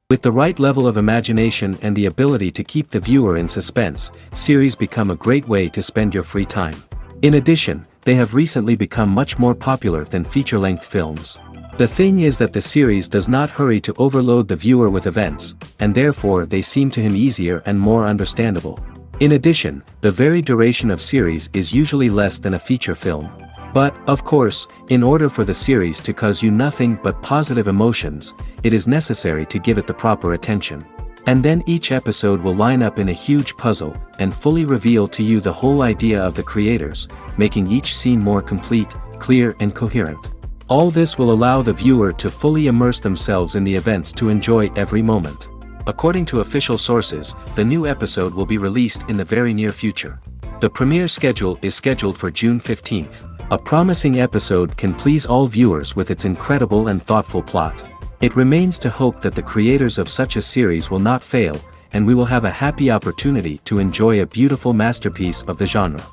With the right level of imagination and the ability to keep the viewer in suspense, series become a great way to spend your free time. In addition, they have recently become much more popular than feature-length films. The thing is that the series does not hurry to overload the viewer with events, and therefore they seem to him easier and more understandable. In addition, the very duration of series is usually less than a feature film. But, of course, in order for the series to cause you nothing but positive emotions, it is necessary to give it the proper attention. And then each episode will line up in a huge puzzle, and fully reveal to you the whole idea of the creators, making each scene more complete, clear and coherent. All this will allow the viewer to fully immerse themselves in the events to enjoy every moment. According to official sources, the new episode will be released in the very near future. The premiere schedule is scheduled for June 15th. A promising episode can please all viewers with its incredible and thoughtful plot. It remains to hope that the creators of such a series will not fail, and we will have a happy opportunity to enjoy a beautiful masterpiece of the genre.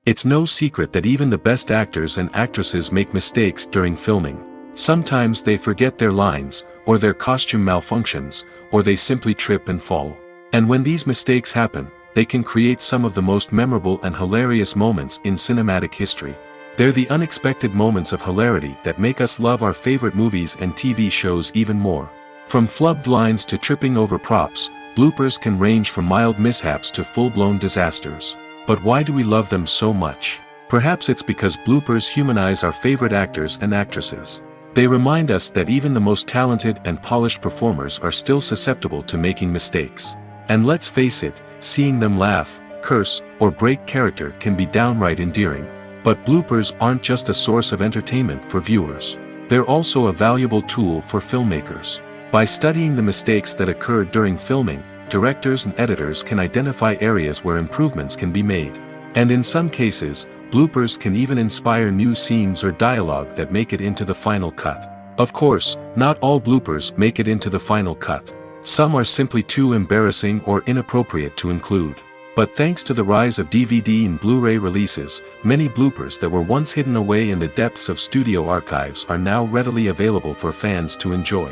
It's no secret that even the best actors and actresses make mistakes during filming. Sometimes they forget their lines, or their costume malfunctions, or they simply trip and fall. And when these mistakes happen, they can create some of the most memorable and hilarious moments in cinematic history. They're the unexpected moments of hilarity that make us love our favorite movies and TV shows even more. From flubbed lines to tripping over props, bloopers can range from mild mishaps to full-blown disasters. But why do we love them so much? Perhaps it's because bloopers humanize our favorite actors and actresses. They remind us that even the most talented and polished performers are still susceptible to making mistakes. And let's face it, seeing them laugh, curse, or break character can be downright endearing. But bloopers aren't just a source of entertainment for viewers. They're also a valuable tool for filmmakers. By studying the mistakes that occurred during filming, directors and editors can identify areas where improvements can be made. And in some cases, bloopers can even inspire new scenes or dialogue that make it into the final cut. Of course, not all bloopers make it into the final cut. Some are simply too embarrassing or inappropriate to include. But thanks to the rise of DVD and Blu-ray releases, many bloopers that were once hidden away in the depths of studio archives are now readily available for fans to enjoy.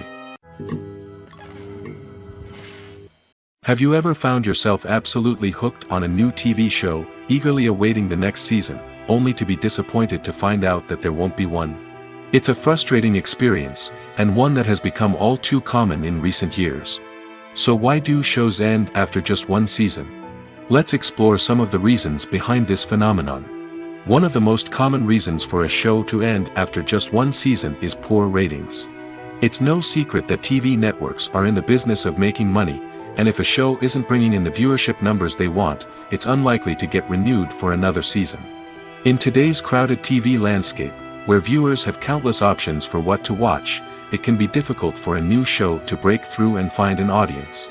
Have you ever found yourself absolutely hooked on a new TV show, eagerly awaiting the next season, only to be disappointed to find out that there won't be one? It's a frustrating experience, and one that has become all too common in recent years. So why do shows end after just one season? Let's explore some of the reasons behind this phenomenon. One of the most common reasons for a show to end after just one season is poor ratings. It's no secret that TV networks are in the business of making money, and if a show isn't bringing in the viewership numbers they want, it's unlikely to get renewed for another season. In today's crowded TV landscape, where viewers have countless options for what to watch, it can be difficult for a new show to break through and find an audience.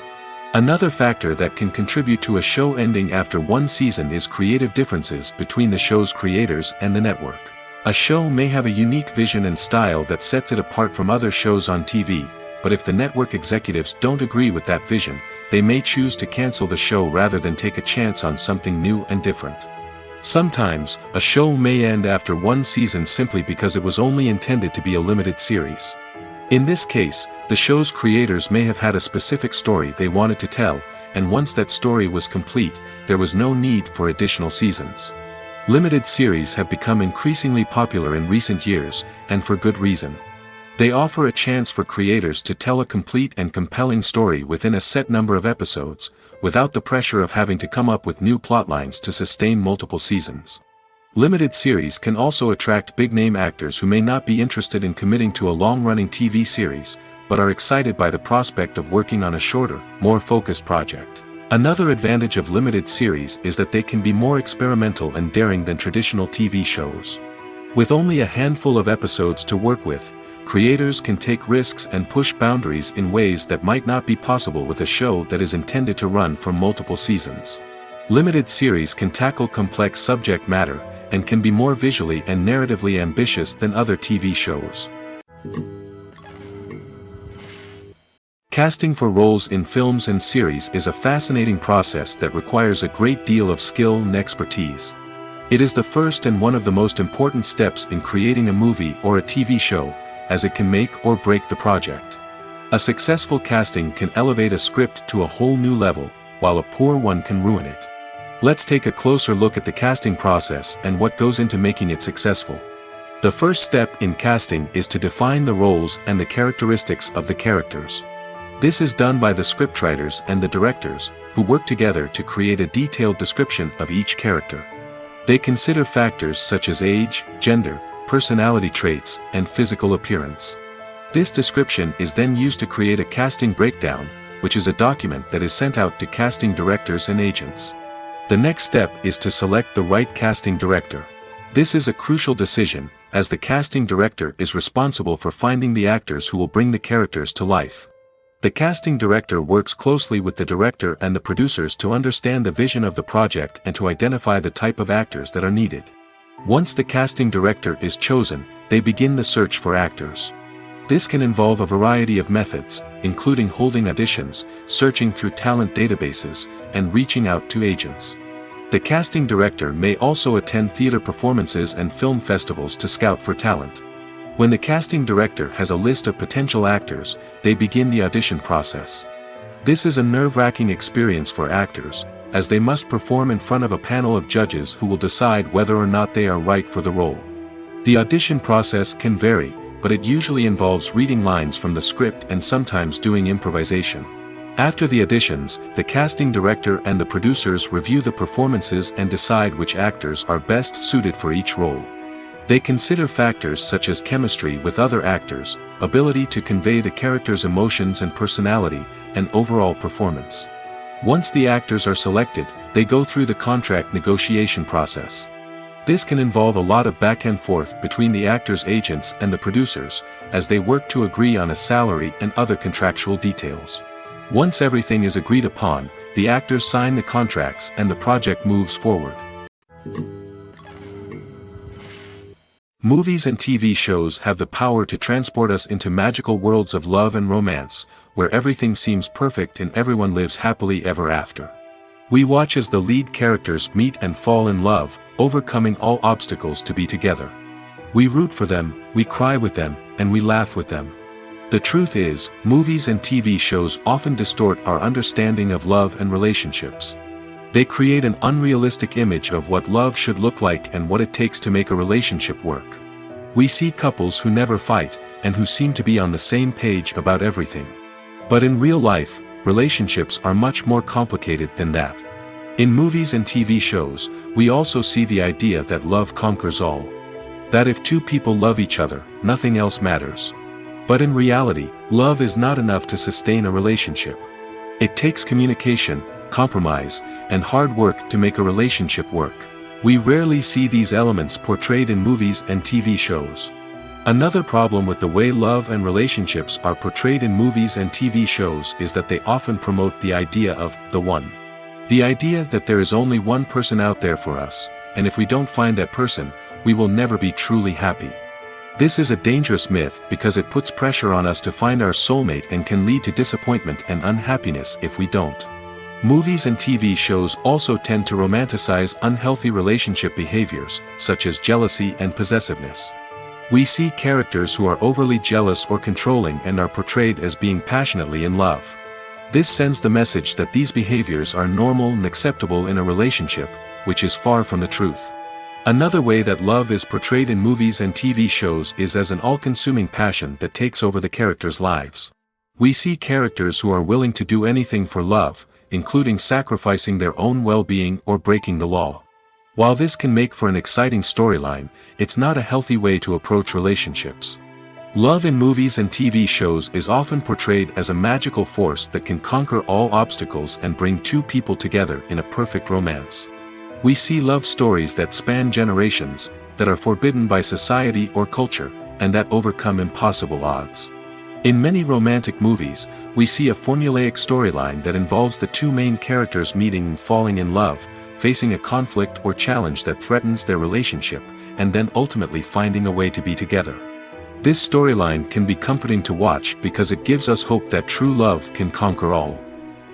Another factor that can contribute to a show ending after one season is creative differences between the show's creators and the network. A show may have a unique vision and style that sets it apart from other shows on TV, but if the network executives don't agree with that vision, they may choose to cancel the show rather than take a chance on something new and different. Sometimes, a show may end after one season simply because it was only intended to be a limited series. In this case, the show's creators may have had a specific story they wanted to tell, and once that story was complete, there was no need for additional seasons. Limited series have become increasingly popular in recent years, and for good reason. They offer a chance for creators to tell a complete and compelling story within a set number of episodes, without the pressure of having to come up with new plotlines to sustain multiple seasons. Limited series can also attract big-name actors who may not be interested in committing to a long-running TV series, but are excited by the prospect of working on a shorter, more focused project. Another advantage of limited series is that they can be more experimental and daring than traditional TV shows. With only a handful of episodes to work with, creators can take risks and push boundaries in ways that might not be possible with a show that is intended to run for multiple seasons. Limited series can tackle complex subject matter, and can be more visually and narratively ambitious than other TV shows. Casting for roles in films and series is a fascinating process that requires a great deal of skill and expertise. It is the first and one of the most important steps in creating a movie or a TV show, as it can make or break the project. A successful casting can elevate a script to a whole new level, while a poor one can ruin it. Let's take a closer look at the casting process and what goes into making it successful. The first step in casting is to define the roles and the characteristics of the characters. This is done by the scriptwriters and the directors, who work together to create a detailed description of each character. They consider factors such as age, gender, personality traits, and physical appearance. This description is then used to create a casting breakdown, which is a document that is sent out to casting directors and agents. The next step is to select the right casting director. This is a crucial decision, as the casting director is responsible for finding the actors who will bring the characters to life. The casting director works closely with the director and the producers to understand the vision of the project and to identify the type of actors that are needed. Once the casting director is chosen, they begin the search for actors. This can involve a variety of methods, including holding auditions, searching through talent databases, and reaching out to agents. The casting director may also attend theater performances and film festivals to scout for talent. When the casting director has a list of potential actors, they begin the audition process. This is a nerve-wracking experience for actors, as they must perform in front of a panel of judges who will decide whether or not they are right for the role. The audition process can vary, but it usually involves reading lines from the script and sometimes doing improvisation. After the auditions, the casting director and the producers review the performances and decide which actors are best suited for each role. They consider factors such as chemistry with other actors, ability to convey the character's emotions and personality, and overall performance. Once the actors are selected, they go through the contract negotiation process. This can involve a lot of back and forth between the actors' agents and the producers, as they work to agree on a salary and other contractual details. Once everything is agreed upon, the actors sign the contracts and the project moves forward. Movies and TV shows have the power to transport us into magical worlds of love and romance, where everything seems perfect and everyone lives happily ever after. We watch as the lead characters meet and fall in love, overcoming all obstacles to be together. We root for them, we cry with them, and we laugh with them. The truth is, movies and TV shows often distort our understanding of love and relationships. They create an unrealistic image of what love should look like and what it takes to make a relationship work. We see couples who never fight, and who seem to be on the same page about everything. But in real life, relationships are much more complicated than that. In movies and TV shows, we also see the idea that love conquers all. That if two people love each other, nothing else matters. But in reality, love is not enough to sustain a relationship. It takes communication, compromise, and hard work to make a relationship work. We rarely see these elements portrayed in movies and TV shows. Another problem with the way love and relationships are portrayed in movies and TV shows is that they often promote the idea of the one. The idea that there is only one person out there for us, and if we don't find that person, we will never be truly happy. This is a dangerous myth because it puts pressure on us to find our soulmate and can lead to disappointment and unhappiness if we don't. Movies and TV shows also tend to romanticize unhealthy relationship behaviors, such as jealousy and possessiveness. We see characters who are overly jealous or controlling and are portrayed as being passionately in love. This sends the message that these behaviors are normal and acceptable in a relationship, which is far from the truth. Another way that love is portrayed in movies and TV shows is as an all-consuming passion that takes over the characters' lives. We see characters who are willing to do anything for love, including sacrificing their own well-being or breaking the law. While this can make for an exciting storyline, it's not a healthy way to approach relationships. Love in movies and TV shows is often portrayed as a magical force that can conquer all obstacles and bring two people together in a perfect romance. We see love stories that span generations, that are forbidden by society or culture, and that overcome impossible odds. In many romantic movies, we see a formulaic storyline that involves the two main characters meeting and falling in love, facing a conflict or challenge that threatens their relationship, and then ultimately finding a way to be together. This storyline can be comforting to watch because it gives us hope that true love can conquer all.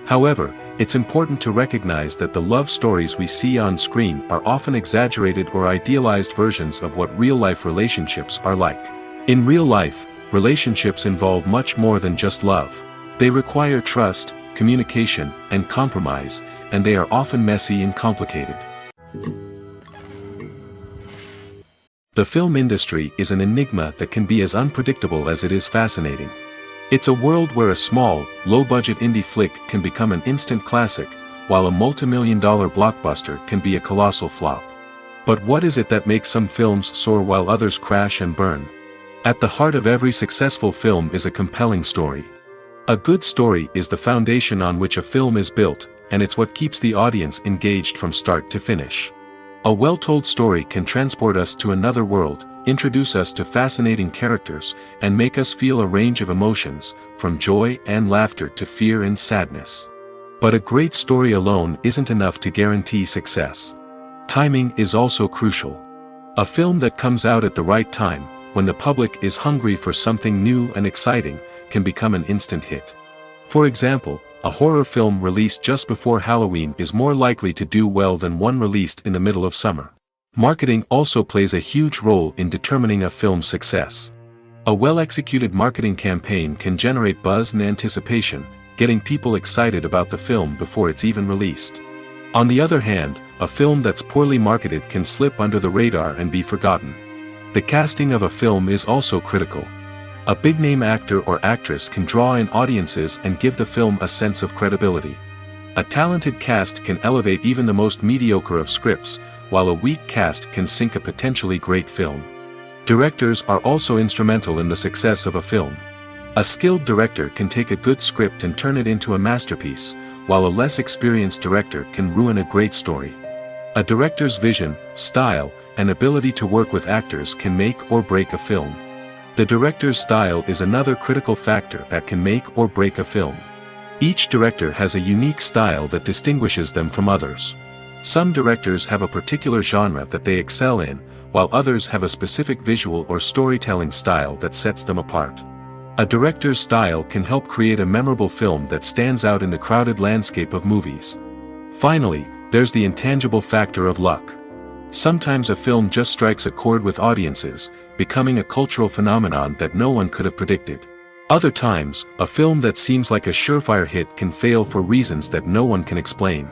However, it's important to recognize that the love stories we see on screen are often exaggerated or idealized versions of what real-life relationships are like. In real life, relationships involve much more than just love. They require trust, communication, and compromise, and they are often messy and complicated. The film industry is an enigma that can be as unpredictable as it is fascinating. It's a world where a small, low-budget indie flick can become an instant classic, while a multi-million-dollar blockbuster can be a colossal flop. But what is it that makes some films soar while others crash and burn? At the heart of every successful film is a compelling story. A good story is the foundation on which a film is built, and it's what keeps the audience engaged from start to finish. A well-told story can transport us to another world, introduce us to fascinating characters, and make us feel a range of emotions, from joy and laughter to fear and sadness. But a great story alone isn't enough to guarantee success. Timing is also crucial. A film that comes out at the right time, when the public is hungry for something new and exciting, can become an instant hit. For example, a horror film released just before Halloween is more likely to do well than one released in the middle of summer. Marketing also plays a huge role in determining a film's success. A well-executed marketing campaign can generate buzz and anticipation, getting people excited about the film before it's even released. On the other hand, a film that's poorly marketed can slip under the radar and be forgotten. The casting of a film is also critical. A big-name actor or actress can draw in audiences and give the film a sense of credibility. A talented cast can elevate even the most mediocre of scripts, while a weak cast can sink a potentially great film. Directors are also instrumental in the success of a film. A skilled director can take a good script and turn it into a masterpiece, while a less experienced director can ruin a great story. A director's vision, style, and ability to work with actors can make or break a film. The director's style is another critical factor that can make or break a film. Each director has a unique style that distinguishes them from others. Some directors have a particular genre that they excel in, while others have a specific visual or storytelling style that sets them apart. A director's style can help create a memorable film that stands out in the crowded landscape of movies. Finally, there's the intangible factor of luck. Sometimes a film just strikes a chord with audiences, becoming a cultural phenomenon that no one could have predicted. Other times, a film that seems like a surefire hit can fail for reasons that no one can explain.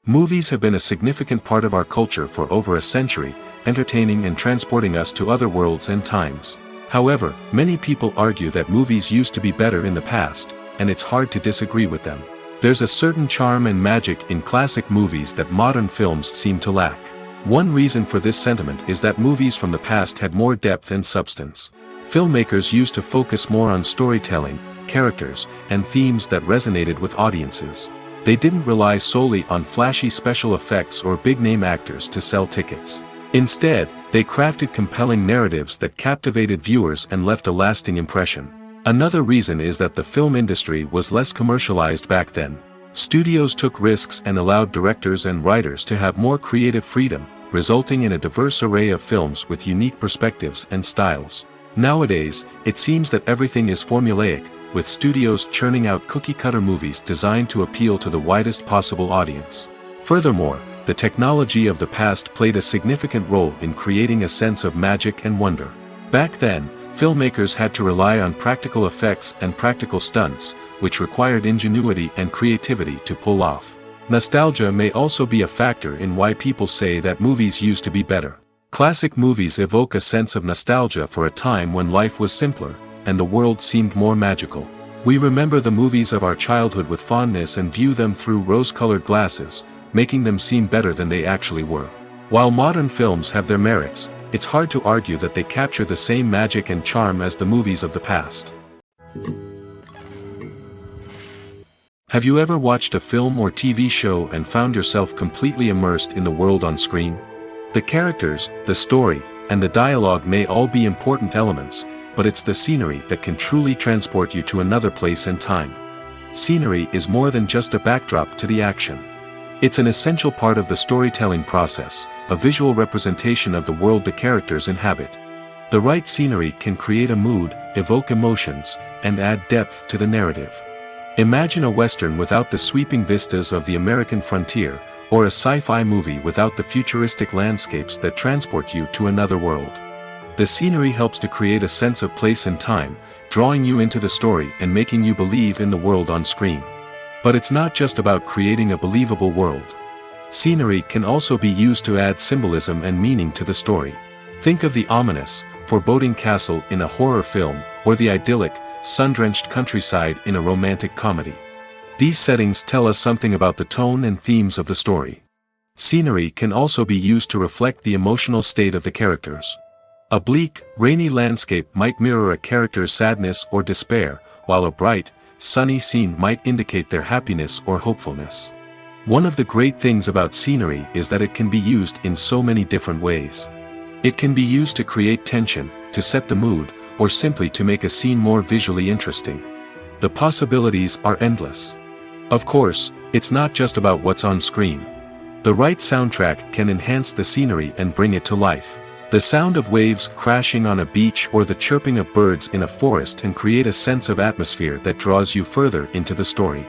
Movies have been a significant part of our culture for over a century, entertaining and transporting us to other worlds and times. However, many people argue that movies used to be better in the past, and it's hard to disagree with them. There's a certain charm and magic in classic movies that modern films seem to lack. One reason for this sentiment is that movies from the past had more depth and substance. Filmmakers used to focus more on storytelling, characters, and themes that resonated with audiences. They didn't rely solely on flashy special effects or big-name actors to sell tickets. Instead, they crafted compelling narratives that captivated viewers and left a lasting impression. Another reason is that the film industry was less commercialized back then. Studios took risks and allowed directors and writers to have more creative freedom, resulting in a diverse array of films with unique perspectives and styles. Nowadays, it seems that everything is formulaic, with studios churning out cookie-cutter movies designed to appeal to the widest possible audience. Furthermore, the technology of the past played a significant role in creating a sense of magic and wonder. Back then, filmmakers had to rely on practical effects and practical stunts, which required ingenuity and creativity to pull off. Nostalgia may also be a factor in why people say that movies used to be better. Classic movies evoke a sense of nostalgia for a time when life was simpler, and the world seemed more magical. We remember the movies of our childhood with fondness and view them through rose-colored glasses, making them seem better than they actually were. While modern films have their merits, it's hard to argue that they capture the same magic and charm as the movies of the past. Have you ever watched a film or TV show and found yourself completely immersed in the world on screen? The characters, the story, and the dialogue may all be important elements, but it's the scenery that can truly transport you to another place and time. Scenery is more than just a backdrop to the action. It's an essential part of the storytelling process, a visual representation of the world the characters inhabit. The right scenery can create a mood, evoke emotions, and add depth to the narrative. Imagine a Western without the sweeping vistas of the American frontier, or a sci-fi movie without the futuristic landscapes that transport you to another world. The scenery helps to create a sense of place and time, drawing you into the story and making you believe in the world on screen. But it's not just about creating a believable world. Scenery can also be used to add symbolism and meaning to the story. Think of the ominous, foreboding castle in a horror film, or the idyllic, sun-drenched countryside in a romantic comedy. These settings tell us something about the tone and themes of the story. Scenery can also be used to reflect the emotional state of the characters. A bleak, rainy landscape might mirror a character's sadness or despair, while a bright, sunny scene might indicate their happiness or hopefulness. One of the great things about scenery is that it can be used in so many different ways. It can be used to create tension, to set the mood, or simply to make a scene more visually interesting. The possibilities are endless. Of course, it's not just about what's on screen. The right soundtrack can enhance the scenery and bring it to life. The sound of waves crashing on a beach or the chirping of birds in a forest can create a sense of atmosphere that draws you further into the story.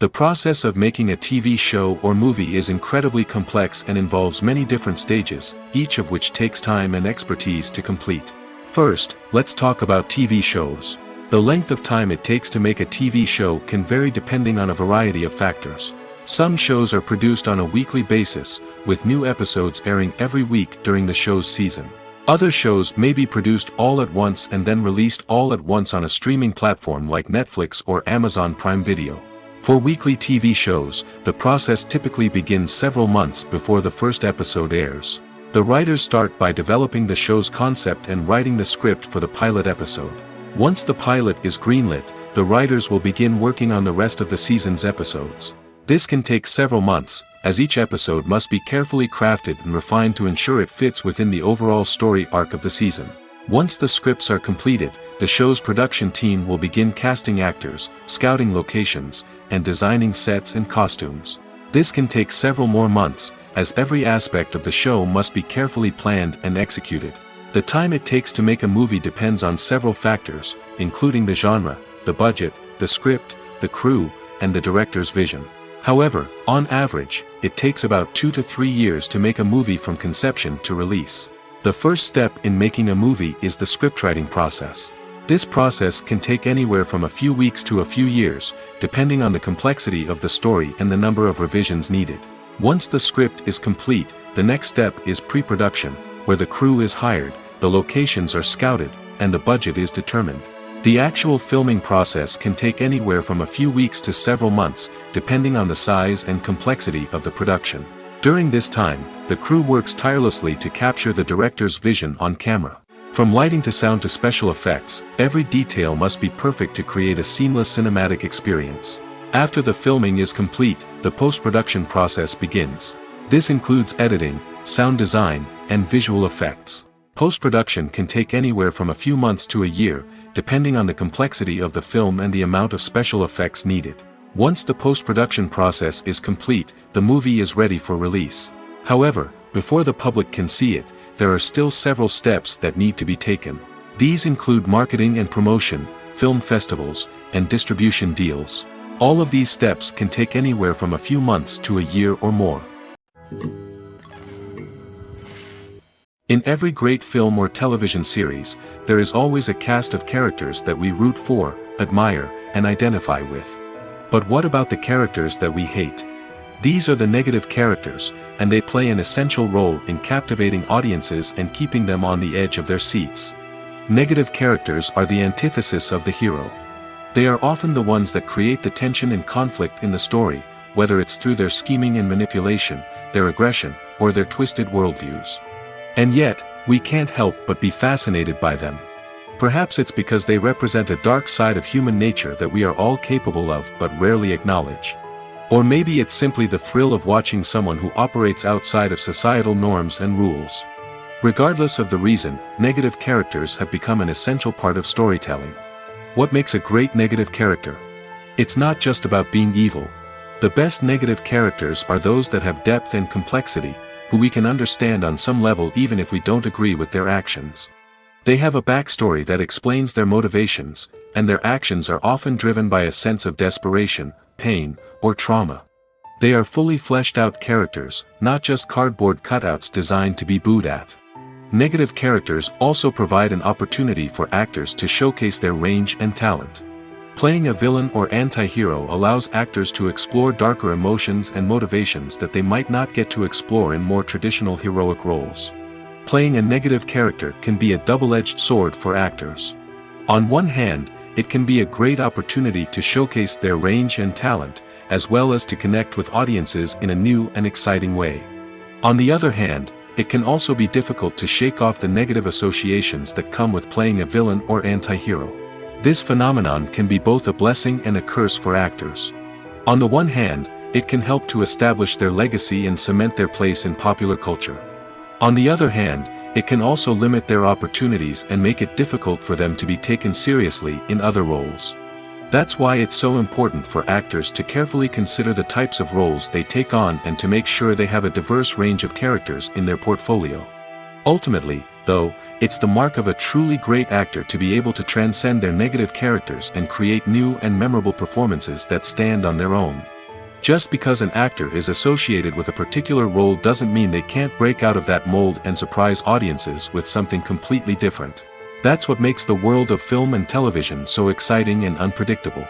The process of making a TV show or movie is incredibly complex and involves many different stages, each of which takes time and expertise to complete. First, let's talk about TV shows. The length of time it takes to make a TV show can vary depending on a variety of factors. Some shows are produced on a weekly basis, with new episodes airing every week during the show's season. Other shows may be produced all at once and then released all at once on a streaming platform like Netflix or Amazon Prime Video. For weekly TV shows, the process typically begins several months before the first episode airs. The writers start by developing the show's concept and writing the script for the pilot episode. Once the pilot is greenlit, the writers will begin working on the rest of the season's episodes. This can take several months, as each episode must be carefully crafted and refined to ensure it fits within the overall story arc of the season. Once the scripts are completed, the show's production team will begin casting actors, scouting locations, and designing sets and costumes. This can take several more months, as every aspect of the show must be carefully planned and executed. The time it takes to make a movie depends on several factors, including the genre, the budget, the script, the crew, and the director's vision. However, on average, it takes about 2 to 3 years to make a movie from conception to release. The first step in making a movie is the scriptwriting process. This process can take anywhere from a few weeks to a few years, depending on the complexity of the story and the number of revisions needed. Once the script is complete, the next step is pre-production, where the crew is hired, the locations are scouted, and the budget is determined. The actual filming process can take anywhere from a few weeks to several months, depending on the size and complexity of the production. During this time, the crew works tirelessly to capture the director's vision on camera. From lighting to sound to special effects, every detail must be perfect to create a seamless cinematic experience. After the filming is complete, the post-production process begins. This includes editing, sound design, and visual effects. Post-production can take anywhere from a few months to a year, depending on the complexity of the film and the amount of special effects needed. Once the post-production process is complete, the movie is ready for release. However, before the public can see it, there are still several steps that need to be taken. These include marketing and promotion, film festivals, and distribution deals. All of these steps can take anywhere from a few months to a year or more. In every great film or television series, there is always a cast of characters that we root for, admire, and identify with. But what about the characters that we hate? These are the negative characters, and they play an essential role in captivating audiences and keeping them on the edge of their seats. Negative characters are the antithesis of the hero. They are often the ones that create the tension and conflict in the story, whether it's through their scheming and manipulation, their aggression, or their twisted worldviews. And yet, we can't help but be fascinated by them. Perhaps it's because they represent a dark side of human nature that we are all capable of but rarely acknowledge. Or maybe it's simply the thrill of watching someone who operates outside of societal norms and rules. Regardless of the reason, negative characters have become an essential part of storytelling. What makes a great negative character? It's not just about being evil. The best negative characters are those that have depth and complexity, who we can understand on some level even if we don't agree with their actions. They have a backstory that explains their motivations, and their actions are often driven by a sense of desperation, pain, or trauma. They are fully fleshed out characters, not just cardboard cutouts designed to be booed at. Negative characters also provide an opportunity for actors to showcase their range and talent. Playing a villain or anti-hero allows actors to explore darker emotions and motivations that they might not get to explore in more traditional heroic roles. Playing a negative character can be a double-edged sword for actors. On one hand, it can be a great opportunity to showcase their range and talent, as well as to connect with audiences in a new and exciting way. On the other hand, it can also be difficult to shake off the negative associations that come with playing a villain or anti-hero. This phenomenon can be both a blessing and a curse for actors. On the one hand, it can help to establish their legacy and cement their place in popular culture. On the other hand, it can also limit their opportunities and make it difficult for them to be taken seriously in other roles. That's why it's so important for actors to carefully consider the types of roles they take on and to make sure they have a diverse range of characters in their portfolio. Ultimately, though, it's the mark of a truly great actor to be able to transcend their negative characters and create new and memorable performances that stand on their own. Just because an actor is associated with a particular role doesn't mean they can't break out of that mold and surprise audiences with something completely different. That's what makes the world of film and television so exciting and unpredictable.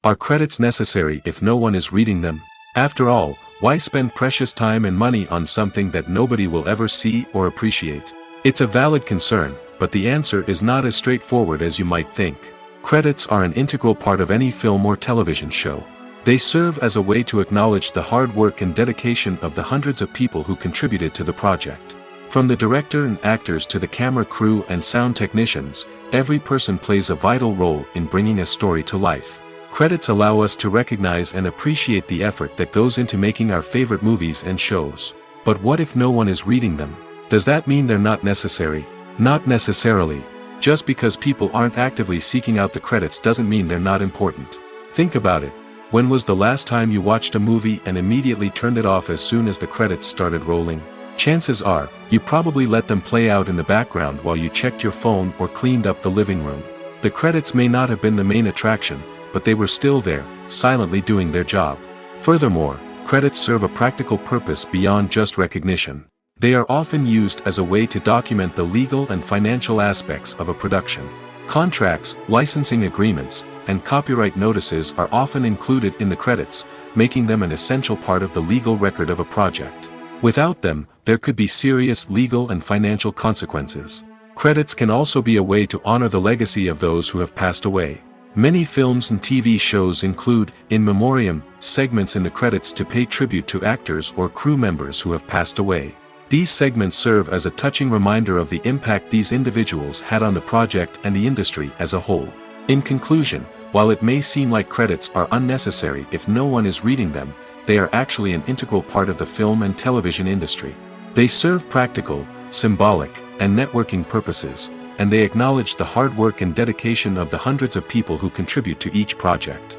Are credits necessary if no one is reading them? After all, why spend precious time and money on something that nobody will ever see or appreciate? It's a valid concern, but the answer is not as straightforward as you might think. Credits are an integral part of any film or television show. They serve as a way to acknowledge the hard work and dedication of the hundreds of people who contributed to the project. From the director and actors to the camera crew and sound technicians, every person plays a vital role in bringing a story to life. Credits allow us to recognize and appreciate the effort that goes into making our favorite movies and shows. But what if no one is reading them? Does that mean they're not necessary? Not necessarily. Just because people aren't actively seeking out the credits doesn't mean they're not important. Think about it. When was the last time you watched a movie and immediately turned it off as soon as the credits started rolling? Chances are, you probably let them play out in the background while you checked your phone or cleaned up the living room. The credits may not have been the main attraction, but they were still there, silently doing their job. Furthermore, credits serve a practical purpose beyond just recognition. They are often used as a way to document the legal and financial aspects of a production. Contracts, licensing agreements, and copyright notices are often included in the credits, making them an essential part of the legal record of a project. Without them, there could be serious legal and financial consequences. Credits can also be a way to honor the legacy of those who have passed away. Many films and TV shows include, in memoriam, segments in the credits to pay tribute to actors or crew members who have passed away. These segments serve as a touching reminder of the impact these individuals had on the project and the industry as a whole. In conclusion, while it may seem like credits are unnecessary if no one is reading them, they are actually an integral part of the film and television industry. They serve practical, symbolic, and networking purposes, and they acknowledge the hard work and dedication of the hundreds of people who contribute to each project.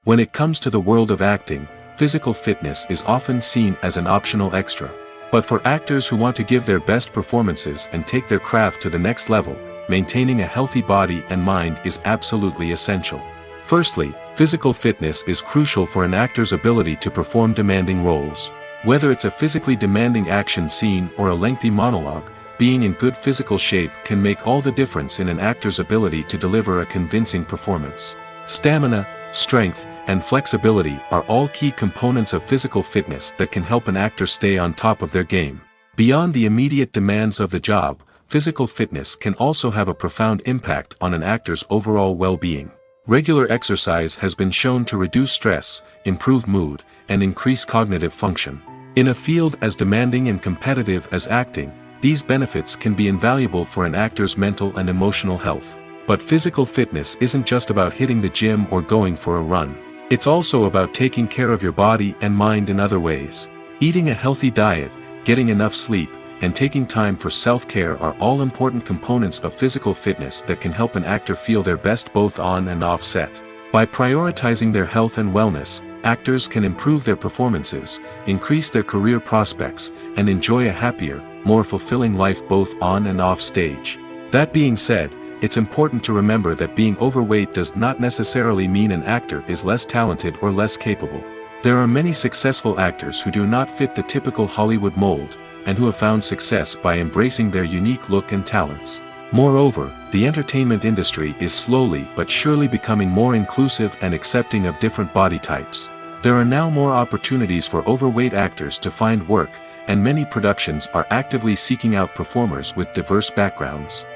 When it comes to the world of acting, physical fitness is often seen as an optional extra. But for actors who want to give their best performances and take their craft to the next level, maintaining a healthy body and mind is absolutely essential. Firstly, physical fitness is crucial for an actor's ability to perform demanding roles. Whether it's a physically demanding action scene or a lengthy monologue, being in good physical shape can make all the difference in an actor's ability to deliver a convincing performance. Stamina, strength, and flexibility are all key components of physical fitness that can help an actor stay on top of their game. Beyond the immediate demands of the job, physical fitness can also have a profound impact on an actor's overall well-being. Regular exercise has been shown to reduce stress, improve mood, and increase cognitive function. In a field as demanding and competitive as acting, these benefits can be invaluable for an actor's mental and emotional health. But physical fitness isn't just about hitting the gym or going for a run. It's also about taking care of your body and mind in other ways. Eating a healthy diet, getting enough sleep, and taking time for self-care are all important components of physical fitness that can help an actor feel their best both on and off set. By prioritizing their health and wellness, actors can improve their performances, increase their career prospects, and enjoy a happier, more fulfilling life both on and off stage. That being said, it's important to remember that being overweight does not necessarily mean an actor is less talented or less capable. There are many successful actors who do not fit the typical Hollywood mold, and who have found success by embracing their unique look and talents. Moreover, the entertainment industry is slowly but surely becoming more inclusive and accepting of different body types. There are now more opportunities for overweight actors to find work, and many productions are actively seeking out performers with diverse backgrounds.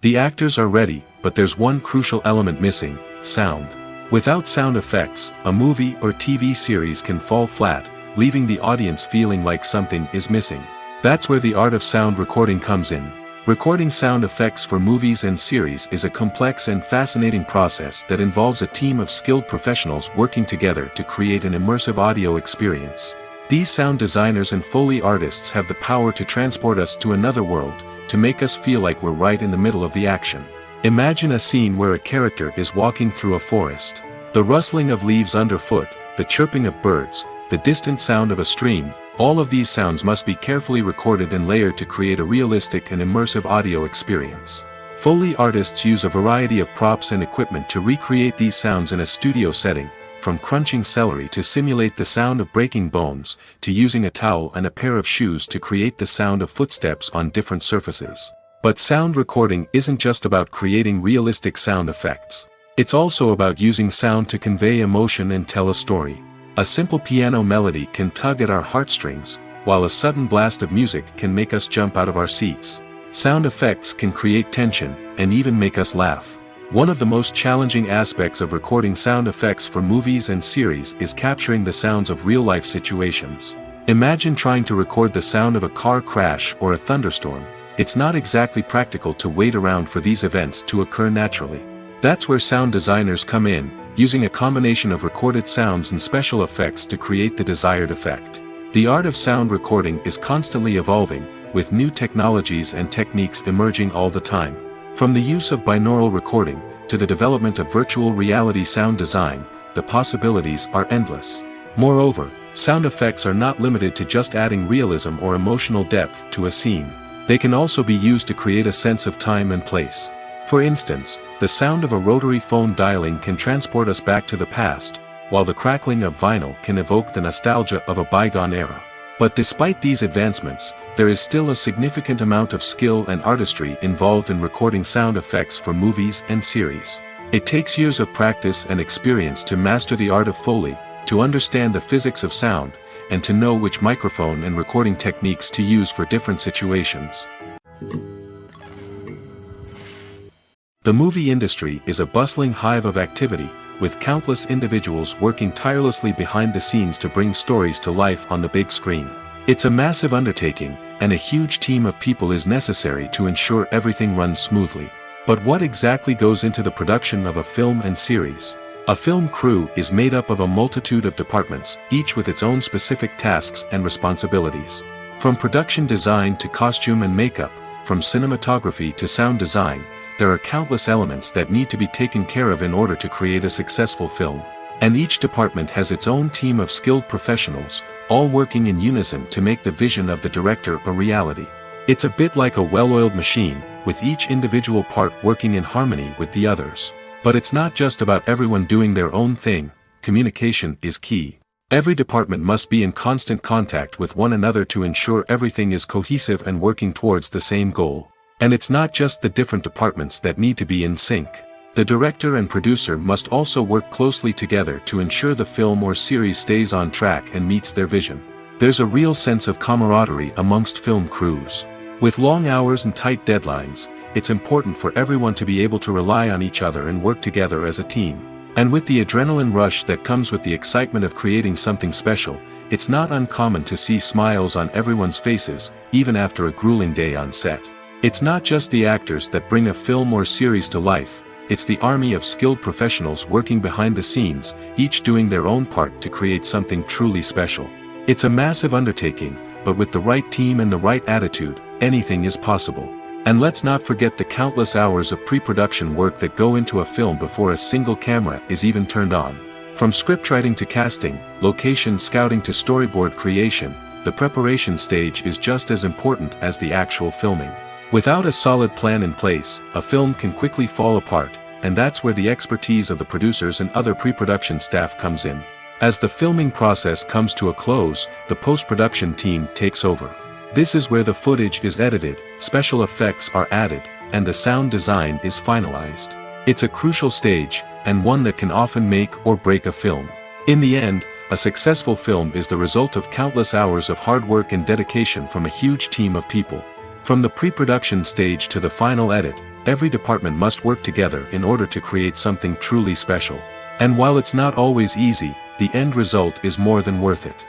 The actors are ready, but there's one crucial element missing: sound. Without sound effects, a movie or TV series can fall flat, leaving the audience feeling like something is missing. That's where the art of sound recording comes in. Recording sound effects for movies and series is a complex and fascinating process that involves a team of skilled professionals working together to create an immersive audio experience. These sound designers and Foley artists have the power to transport us to another world, to make us feel like we're right in the middle of the action. Imagine a scene where a character is walking through a forest. The rustling of leaves underfoot, the chirping of birds, the distant sound of a stream, all of these sounds must be carefully recorded and layered to create a realistic and immersive audio experience. Foley artists use a variety of props and equipment to recreate these sounds in a studio setting, from crunching celery to simulate the sound of breaking bones, to using a towel and a pair of shoes to create the sound of footsteps on different surfaces. But sound recording isn't just about creating realistic sound effects. It's also about using sound to convey emotion and tell a story. A simple piano melody can tug at our heartstrings, while a sudden blast of music can make us jump out of our seats. Sound effects can create tension, and even make us laugh. One of the most challenging aspects of recording sound effects for movies and series is capturing the sounds of real-life situations. Imagine trying to record the sound of a car crash or a thunderstorm. It's not exactly practical to wait around for these events to occur naturally. That's where sound designers come in, using a combination of recorded sounds and special effects to create the desired effect. The art of sound recording is constantly evolving, with new technologies and techniques emerging all the time. From the use of binaural recording, to the development of virtual reality sound design, the possibilities are endless. Moreover, sound effects are not limited to just adding realism or emotional depth to a scene. They can also be used to create a sense of time and place. For instance, the sound of a rotary phone dialing can transport us back to the past, while the crackling of vinyl can evoke the nostalgia of a bygone era. But despite these advancements, there is still a significant amount of skill and artistry involved in recording sound effects for movies and series. It takes years of practice and experience to master the art of Foley, to understand the physics of sound, and to know which microphone and recording techniques to use for different situations. The movie industry is a bustling hive of activity, with countless individuals working tirelessly behind the scenes to bring stories to life on the big screen. It's a massive undertaking, and a huge team of people is necessary to ensure everything runs smoothly. But what exactly goes into the production of a film and series? A film crew is made up of a multitude of departments, each with its own specific tasks and responsibilities. From production design to costume and makeup, from cinematography to sound design, there are countless elements that need to be taken care of in order to create a successful film. And each department has its own team of skilled professionals, all working in unison to make the vision of the director a reality. It's a bit like a well-oiled machine, with each individual part working in harmony with the others. But it's not just about everyone doing their own thing. Communication is key. Every department must be in constant contact with one another to ensure everything is cohesive and working towards the same goal. And it's not just the different departments that need to be in sync. The director and producer must also work closely together to ensure the film or series stays on track and meets their vision. There's a real sense of camaraderie amongst film crews. With long hours and tight deadlines, it's important for everyone to be able to rely on each other and work together as a team. And with the adrenaline rush that comes with the excitement of creating something special, it's not uncommon to see smiles on everyone's faces, even after a grueling day on set. It's not just the actors that bring a film or series to life, it's the army of skilled professionals working behind the scenes, each doing their own part to create something truly special. It's a massive undertaking, but with the right team and the right attitude, anything is possible. And let's not forget the countless hours of pre-production work that go into a film before a single camera is even turned on. From scriptwriting to casting, location scouting to storyboard creation, the preparation stage is just as important as the actual filming. Without a solid plan in place, a film can quickly fall apart, and that's where the expertise of the producers and other pre-production staff comes in. As the filming process comes to a close, the post-production team takes over. This is where the footage is edited, special effects are added, and the sound design is finalized. It's a crucial stage, and one that can often make or break a film. In the end, a successful film is the result of countless hours of hard work and dedication from a huge team of people. From the pre-production stage to the final edit, every department must work together in order to create something truly special. And while it's not always easy, the end result is more than worth it.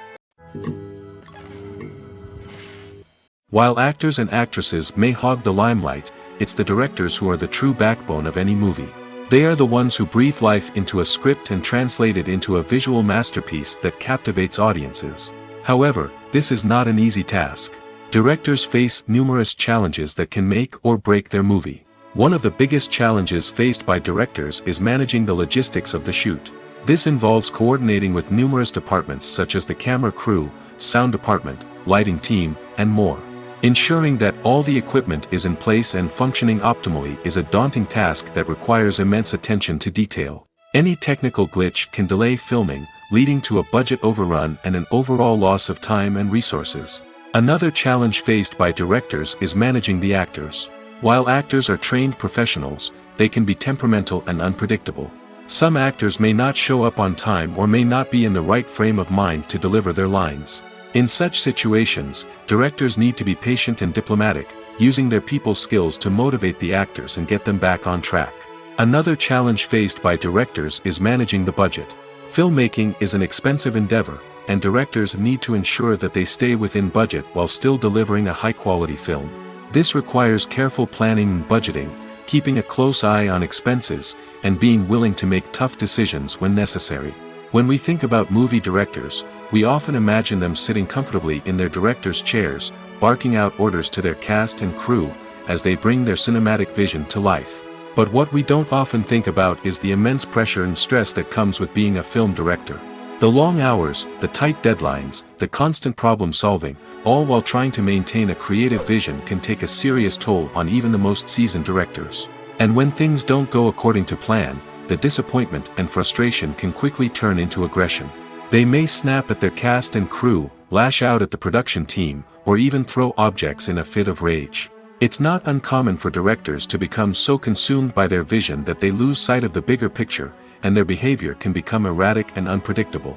While actors and actresses may hog the limelight, it's the directors who are the true backbone of any movie. They are the ones who breathe life into a script and translate it into a visual masterpiece that captivates audiences. However, this is not an easy task. Directors face numerous challenges that can make or break their movie. One of the biggest challenges faced by directors is managing the logistics of the shoot. This involves coordinating with numerous departments such as the camera crew, sound department, lighting team, and more. Ensuring that all the equipment is in place and functioning optimally is a daunting task that requires immense attention to detail. Any technical glitch can delay filming, leading to a budget overrun and an overall loss of time and resources. Another challenge faced by directors is managing the actors. While actors are trained professionals, they can be temperamental and unpredictable. Some actors may not show up on time or may not be in the right frame of mind to deliver their lines. In such situations, directors need to be patient and diplomatic, using their people skills to motivate the actors and get them back on track. Another challenge faced by directors is managing the budget. Filmmaking is an expensive endeavor, and directors need to ensure that they stay within budget while still delivering a high-quality film. This requires careful planning and budgeting, keeping a close eye on expenses, and being willing to make tough decisions when necessary. When we think about movie directors, we often imagine them sitting comfortably in their director's chairs, barking out orders to their cast and crew, as they bring their cinematic vision to life. But what we don't often think about is the immense pressure and stress that comes with being a film director. The long hours, the tight deadlines, the constant problem solving, all while trying to maintain a creative vision can take a serious toll on even the most seasoned directors. And when things don't go according to plan, the disappointment and frustration can quickly turn into aggression. They may snap at their cast and crew, lash out at the production team, or even throw objects in a fit of rage. It's not uncommon for directors to become so consumed by their vision that they lose sight of the bigger picture, and their behavior can become erratic and unpredictable.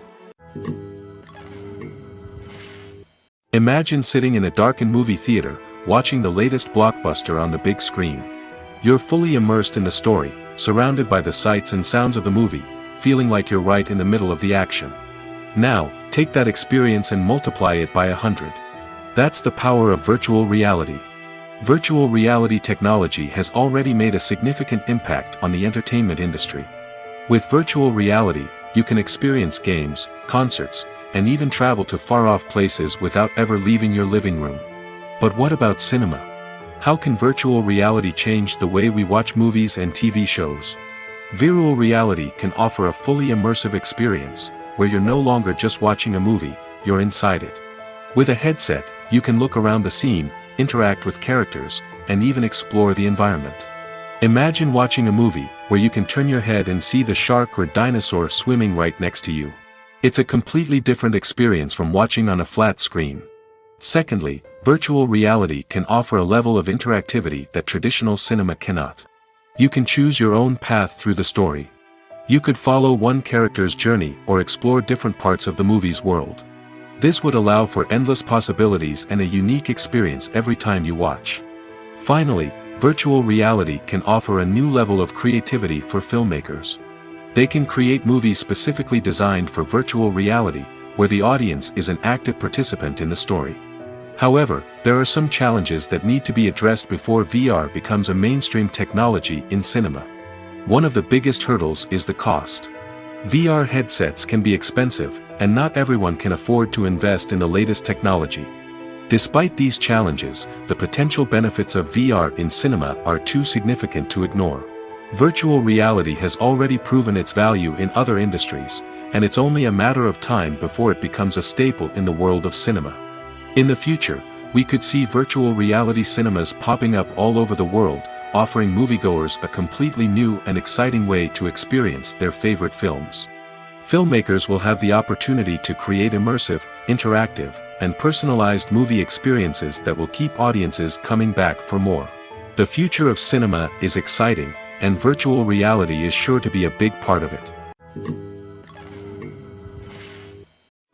Imagine sitting in a darkened movie theater, watching the latest blockbuster on the big screen. You're fully immersed in the story, surrounded by the sights and sounds of the movie, feeling like you're right in the middle of the action. Now, take that experience and multiply it by 100. That's the power of virtual reality. Virtual reality technology has already made a significant impact on the entertainment industry. With virtual reality, you can experience games, concerts, and even travel to far-off places without ever leaving your living room. But what about cinema? How can virtual reality change the way we watch movies and TV shows? Virtual reality can offer a fully immersive experience, where you're no longer just watching a movie, you're inside it. With a headset, you can look around the scene, interact with characters, and even explore the environment. Imagine watching a movie, where you can turn your head and see the shark or dinosaur swimming right next to you. It's a completely different experience from watching on a flat screen. Secondly, virtual reality can offer a level of interactivity that traditional cinema cannot. You can choose your own path through the story. You could follow one character's journey or explore different parts of the movie's world. This would allow for endless possibilities and a unique experience every time you watch. Finally, virtual reality can offer a new level of creativity for filmmakers. They can create movies specifically designed for virtual reality, where the audience is an active participant in the story. However, there are some challenges that need to be addressed before VR becomes a mainstream technology in cinema. One of the biggest hurdles is the cost. VR headsets can be expensive, and not everyone can afford to invest in the latest technology. Despite these challenges, the potential benefits of VR in cinema are too significant to ignore. Virtual reality has already proven its value in other industries, and it's only a matter of time before it becomes a staple in the world of cinema. In the future, we could see virtual reality cinemas popping up all over the world, offering moviegoers a completely new and exciting way to experience their favorite films. Filmmakers will have the opportunity to create immersive, interactive, and personalized movie experiences that will keep audiences coming back for more. The future of cinema is exciting, and virtual reality is sure to be a big part of it.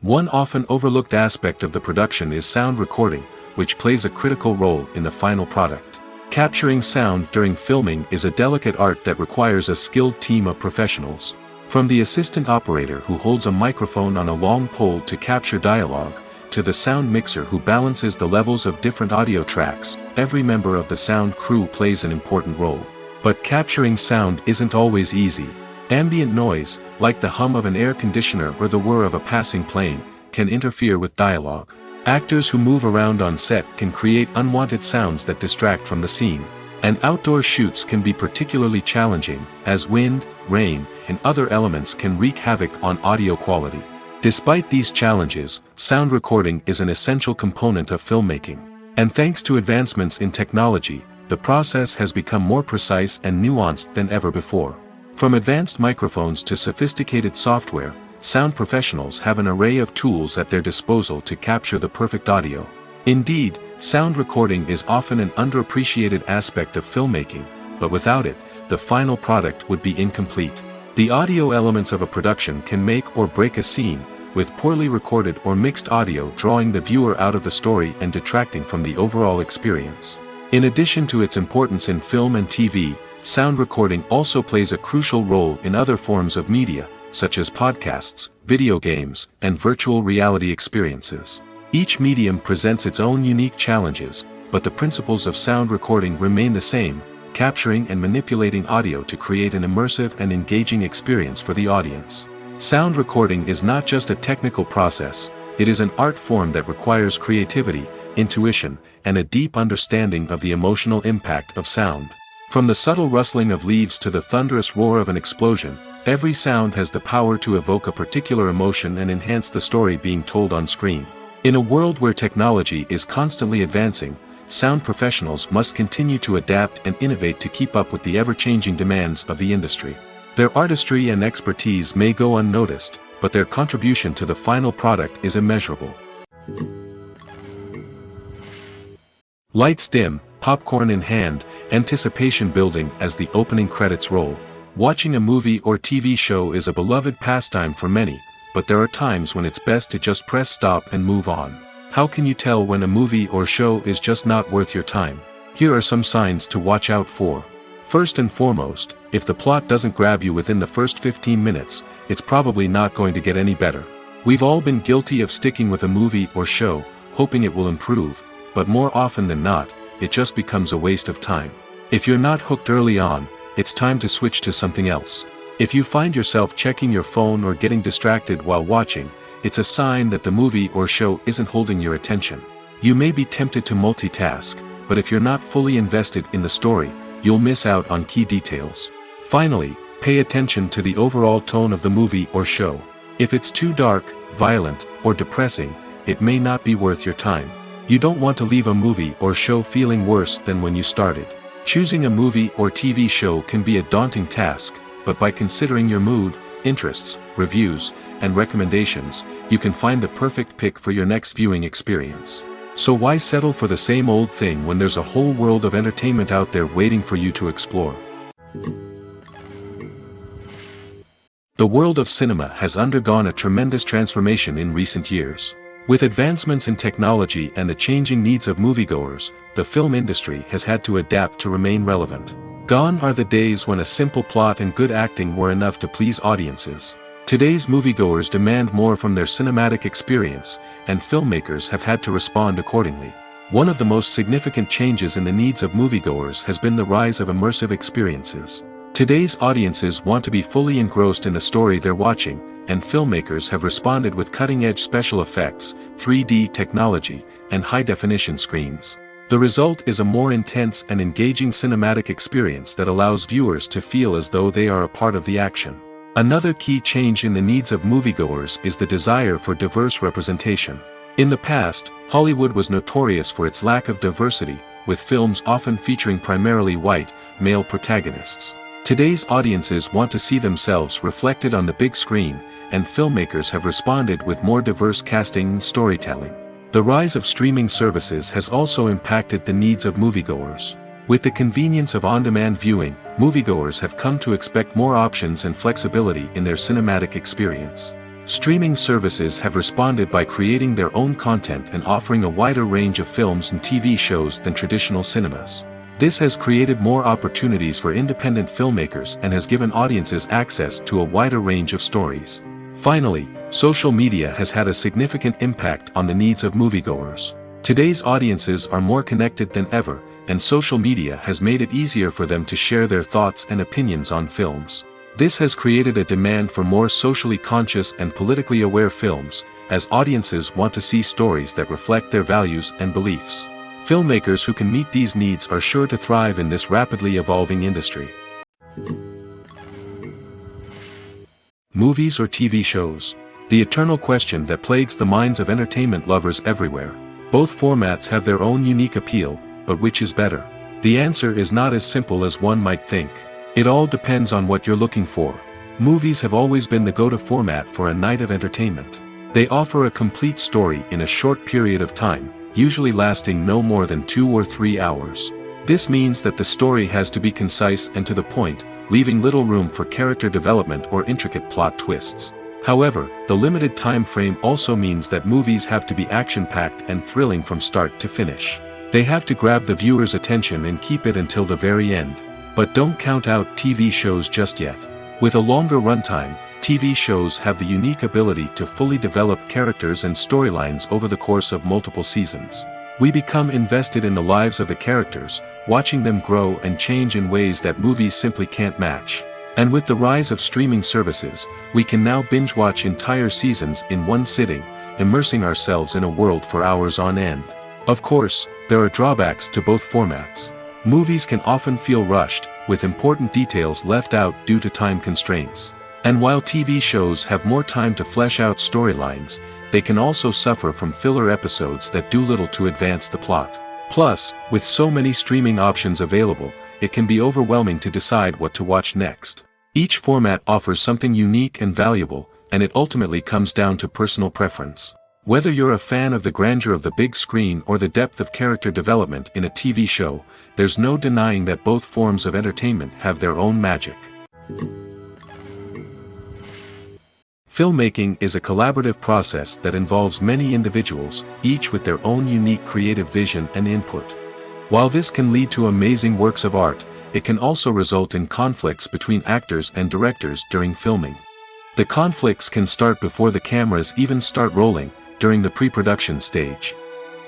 One often overlooked aspect of the production is sound recording, which plays a critical role in the final product. Capturing sound during filming is a delicate art that requires a skilled team of professionals. From the assistant operator who holds a microphone on a long pole to capture dialogue, to the sound mixer who balances the levels of different audio tracks, every member of the sound crew plays an important role. But capturing sound isn't always easy. Ambient noise, like the hum of an air conditioner or the whir of a passing plane, can interfere with dialogue. Actors who move around on set can create unwanted sounds that distract from the scene. And outdoor shoots can be particularly challenging, as wind, rain, and other elements can wreak havoc on audio quality. Despite these challenges, sound recording is an essential component of filmmaking. And thanks to advancements in technology, the process has become more precise and nuanced than ever before. From advanced microphones to sophisticated software, sound professionals have an array of tools at their disposal to capture the perfect audio. Indeed, sound recording is often an underappreciated aspect of filmmaking, but without it, the final product would be incomplete. The audio elements of a production can make or break a scene, with poorly recorded or mixed audio drawing the viewer out of the story and detracting from the overall experience. In addition to its importance in film and TV, sound recording also plays a crucial role in other forms of media, such as podcasts, video games, and virtual reality experiences. Each medium presents its own unique challenges, but the principles of sound recording remain the same, capturing and manipulating audio to create an immersive and engaging experience for the audience. Sound recording is not just a technical process, it is an art form that requires creativity, intuition, and a deep understanding of the emotional impact of sound. From the subtle rustling of leaves to the thunderous roar of an explosion, every sound has the power to evoke a particular emotion and enhance the story being told on screen. In a world where technology is constantly advancing, sound professionals must continue to adapt and innovate to keep up with the ever-changing demands of the industry. Their artistry and expertise may go unnoticed, but their contribution to the final product is immeasurable. Lights dim, popcorn in hand, anticipation building as the opening credits roll. Watching a movie or TV show is a beloved pastime for many, but there are times when it's best to just press stop and move on. How can you tell when a movie or show is just not worth your time? Here are some signs to watch out for. First and foremost, if the plot doesn't grab you within the first 15 minutes, it's probably not going to get any better. We've all been guilty of sticking with a movie or show, hoping it will improve, but more often than not, it just becomes a waste of time. If you're not hooked early on, it's time to switch to something else. If you find yourself checking your phone or getting distracted while watching, it's a sign that the movie or show isn't holding your attention. You may be tempted to multitask, but if you're not fully invested in the story, you'll miss out on key details. Finally, pay attention to the overall tone of the movie or show. If it's too dark, violent, or depressing, it may not be worth your time. You don't want to leave a movie or show feeling worse than when you started. Choosing a movie or TV show can be a daunting task, but by considering your mood, interests, reviews, and recommendations, you can find the perfect pick for your next viewing experience. So why settle for the same old thing when there's a whole world of entertainment out there waiting for you to explore? The world of cinema has undergone a tremendous transformation in recent years. With advancements in technology and the changing needs of moviegoers, the film industry has had to adapt to remain relevant. Gone are the days when a simple plot and good acting were enough to please audiences. Today's moviegoers demand more from their cinematic experience, and filmmakers have had to respond accordingly. One of the most significant changes in the needs of moviegoers has been the rise of immersive experiences. Today's audiences want to be fully engrossed in the story they're watching, and filmmakers have responded with cutting-edge special effects, 3D technology, and high-definition screens. The result is a more intense and engaging cinematic experience that allows viewers to feel as though they are a part of the action. Another key change in the needs of moviegoers is the desire for diverse representation. In the past, Hollywood was notorious for its lack of diversity, with films often featuring primarily white, male protagonists. Today's audiences want to see themselves reflected on the big screen, and filmmakers have responded with more diverse casting and storytelling. The rise of streaming services has also impacted the needs of moviegoers. With the convenience of on-demand viewing, moviegoers have come to expect more options and flexibility in their cinematic experience. Streaming services have responded by creating their own content and offering a wider range of films and TV shows than traditional cinemas. This has created more opportunities for independent filmmakers and has given audiences access to a wider range of stories. Finally, social media has had a significant impact on the needs of moviegoers. Today's audiences are more connected than ever, and social media has made it easier for them to share their thoughts and opinions on films. This has created a demand for more socially conscious and politically aware films, as audiences want to see stories that reflect their values and beliefs. Filmmakers who can meet these needs are sure to thrive in this rapidly evolving industry. Movies or TV shows? The eternal question that plagues the minds of entertainment lovers everywhere. Both formats have their own unique appeal, but which is better? The answer is not as simple as one might think. It all depends on what you're looking for. Movies have always been the go-to format for a night of entertainment. They offer a complete story in a short period of time, usually lasting no more than 2 or 3 hours. This means that the story has to be concise and to the point, leaving little room for character development or intricate plot twists. However, the limited time frame also means that movies have to be action-packed and thrilling from start to finish. They have to grab the viewer's attention and keep it until the very end. But don't count out TV shows just yet. With a longer runtime, TV shows have the unique ability to fully develop characters and storylines over the course of multiple seasons. We become invested in the lives of the characters, watching them grow and change in ways that movies simply can't match. And with the rise of streaming services, we can now binge-watch entire seasons in one sitting, immersing ourselves in a world for hours on end. Of course, there are drawbacks to both formats. Movies can often feel rushed, with important details left out due to time constraints. And while TV shows have more time to flesh out storylines, they can also suffer from filler episodes that do little to advance the plot. Plus, with so many streaming options available, it can be overwhelming to decide what to watch next. Each format offers something unique and valuable, and it ultimately comes down to personal preference. Whether you're a fan of the grandeur of the big screen or the depth of character development in a TV show, there's no denying that both forms of entertainment have their own magic. Filmmaking is a collaborative process that involves many individuals, each with their own unique creative vision and input. While this can lead to amazing works of art, it can also result in conflicts between actors and directors during filming. The conflicts can start before the cameras even start rolling, during the pre-production stage.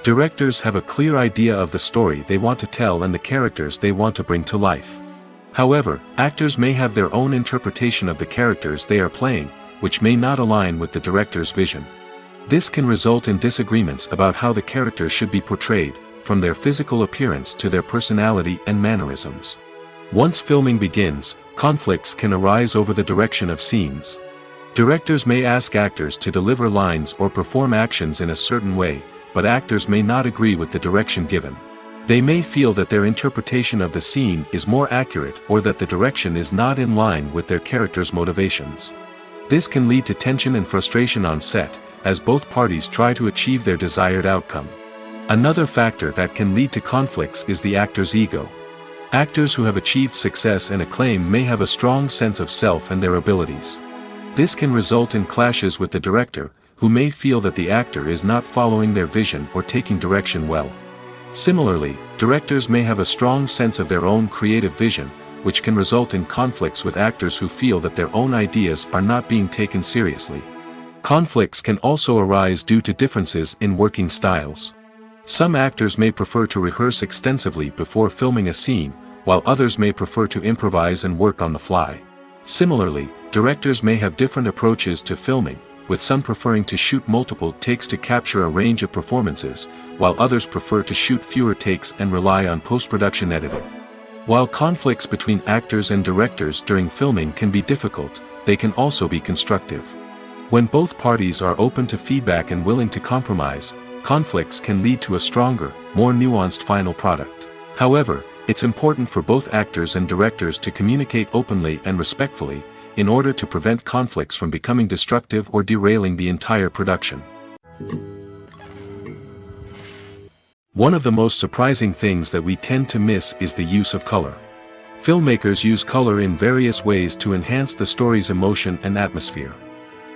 Directors have a clear idea of the story they want to tell and the characters they want to bring to life. However, actors may have their own interpretation of the characters they are playing, which may not align with the director's vision. This can result in disagreements about how the characters should be portrayed, from their physical appearance to their personality and mannerisms. Once filming begins, conflicts can arise over the direction of scenes. Directors may ask actors to deliver lines or perform actions in a certain way, but actors may not agree with the direction given. They may feel that their interpretation of the scene is more accurate or that the direction is not in line with their character's motivations. This can lead to tension and frustration on set, as both parties try to achieve their desired outcome. Another factor that can lead to conflicts is the actor's ego. Actors who have achieved success and acclaim may have a strong sense of self and their abilities. This can result in clashes with the director, who may feel that the actor is not following their vision or taking direction well. Similarly, directors may have a strong sense of their own creative vision, which can result in conflicts with actors who feel that their own ideas are not being taken seriously. Conflicts can also arise due to differences in working styles. Some actors may prefer to rehearse extensively before filming a scene, while others may prefer to improvise and work on the fly. Similarly, directors may have different approaches to filming, with some preferring to shoot multiple takes to capture a range of performances, while others prefer to shoot fewer takes and rely on post-production editing. While conflicts between actors and directors during filming can be difficult, they can also be constructive. When both parties are open to feedback and willing to compromise, conflicts can lead to a stronger, more nuanced final product. However, it's important for both actors and directors to communicate openly and respectfully, in order to prevent conflicts from becoming destructive or derailing the entire production. One of the most surprising things that we tend to miss is the use of color. Filmmakers use color in various ways to enhance the story's emotion and atmosphere.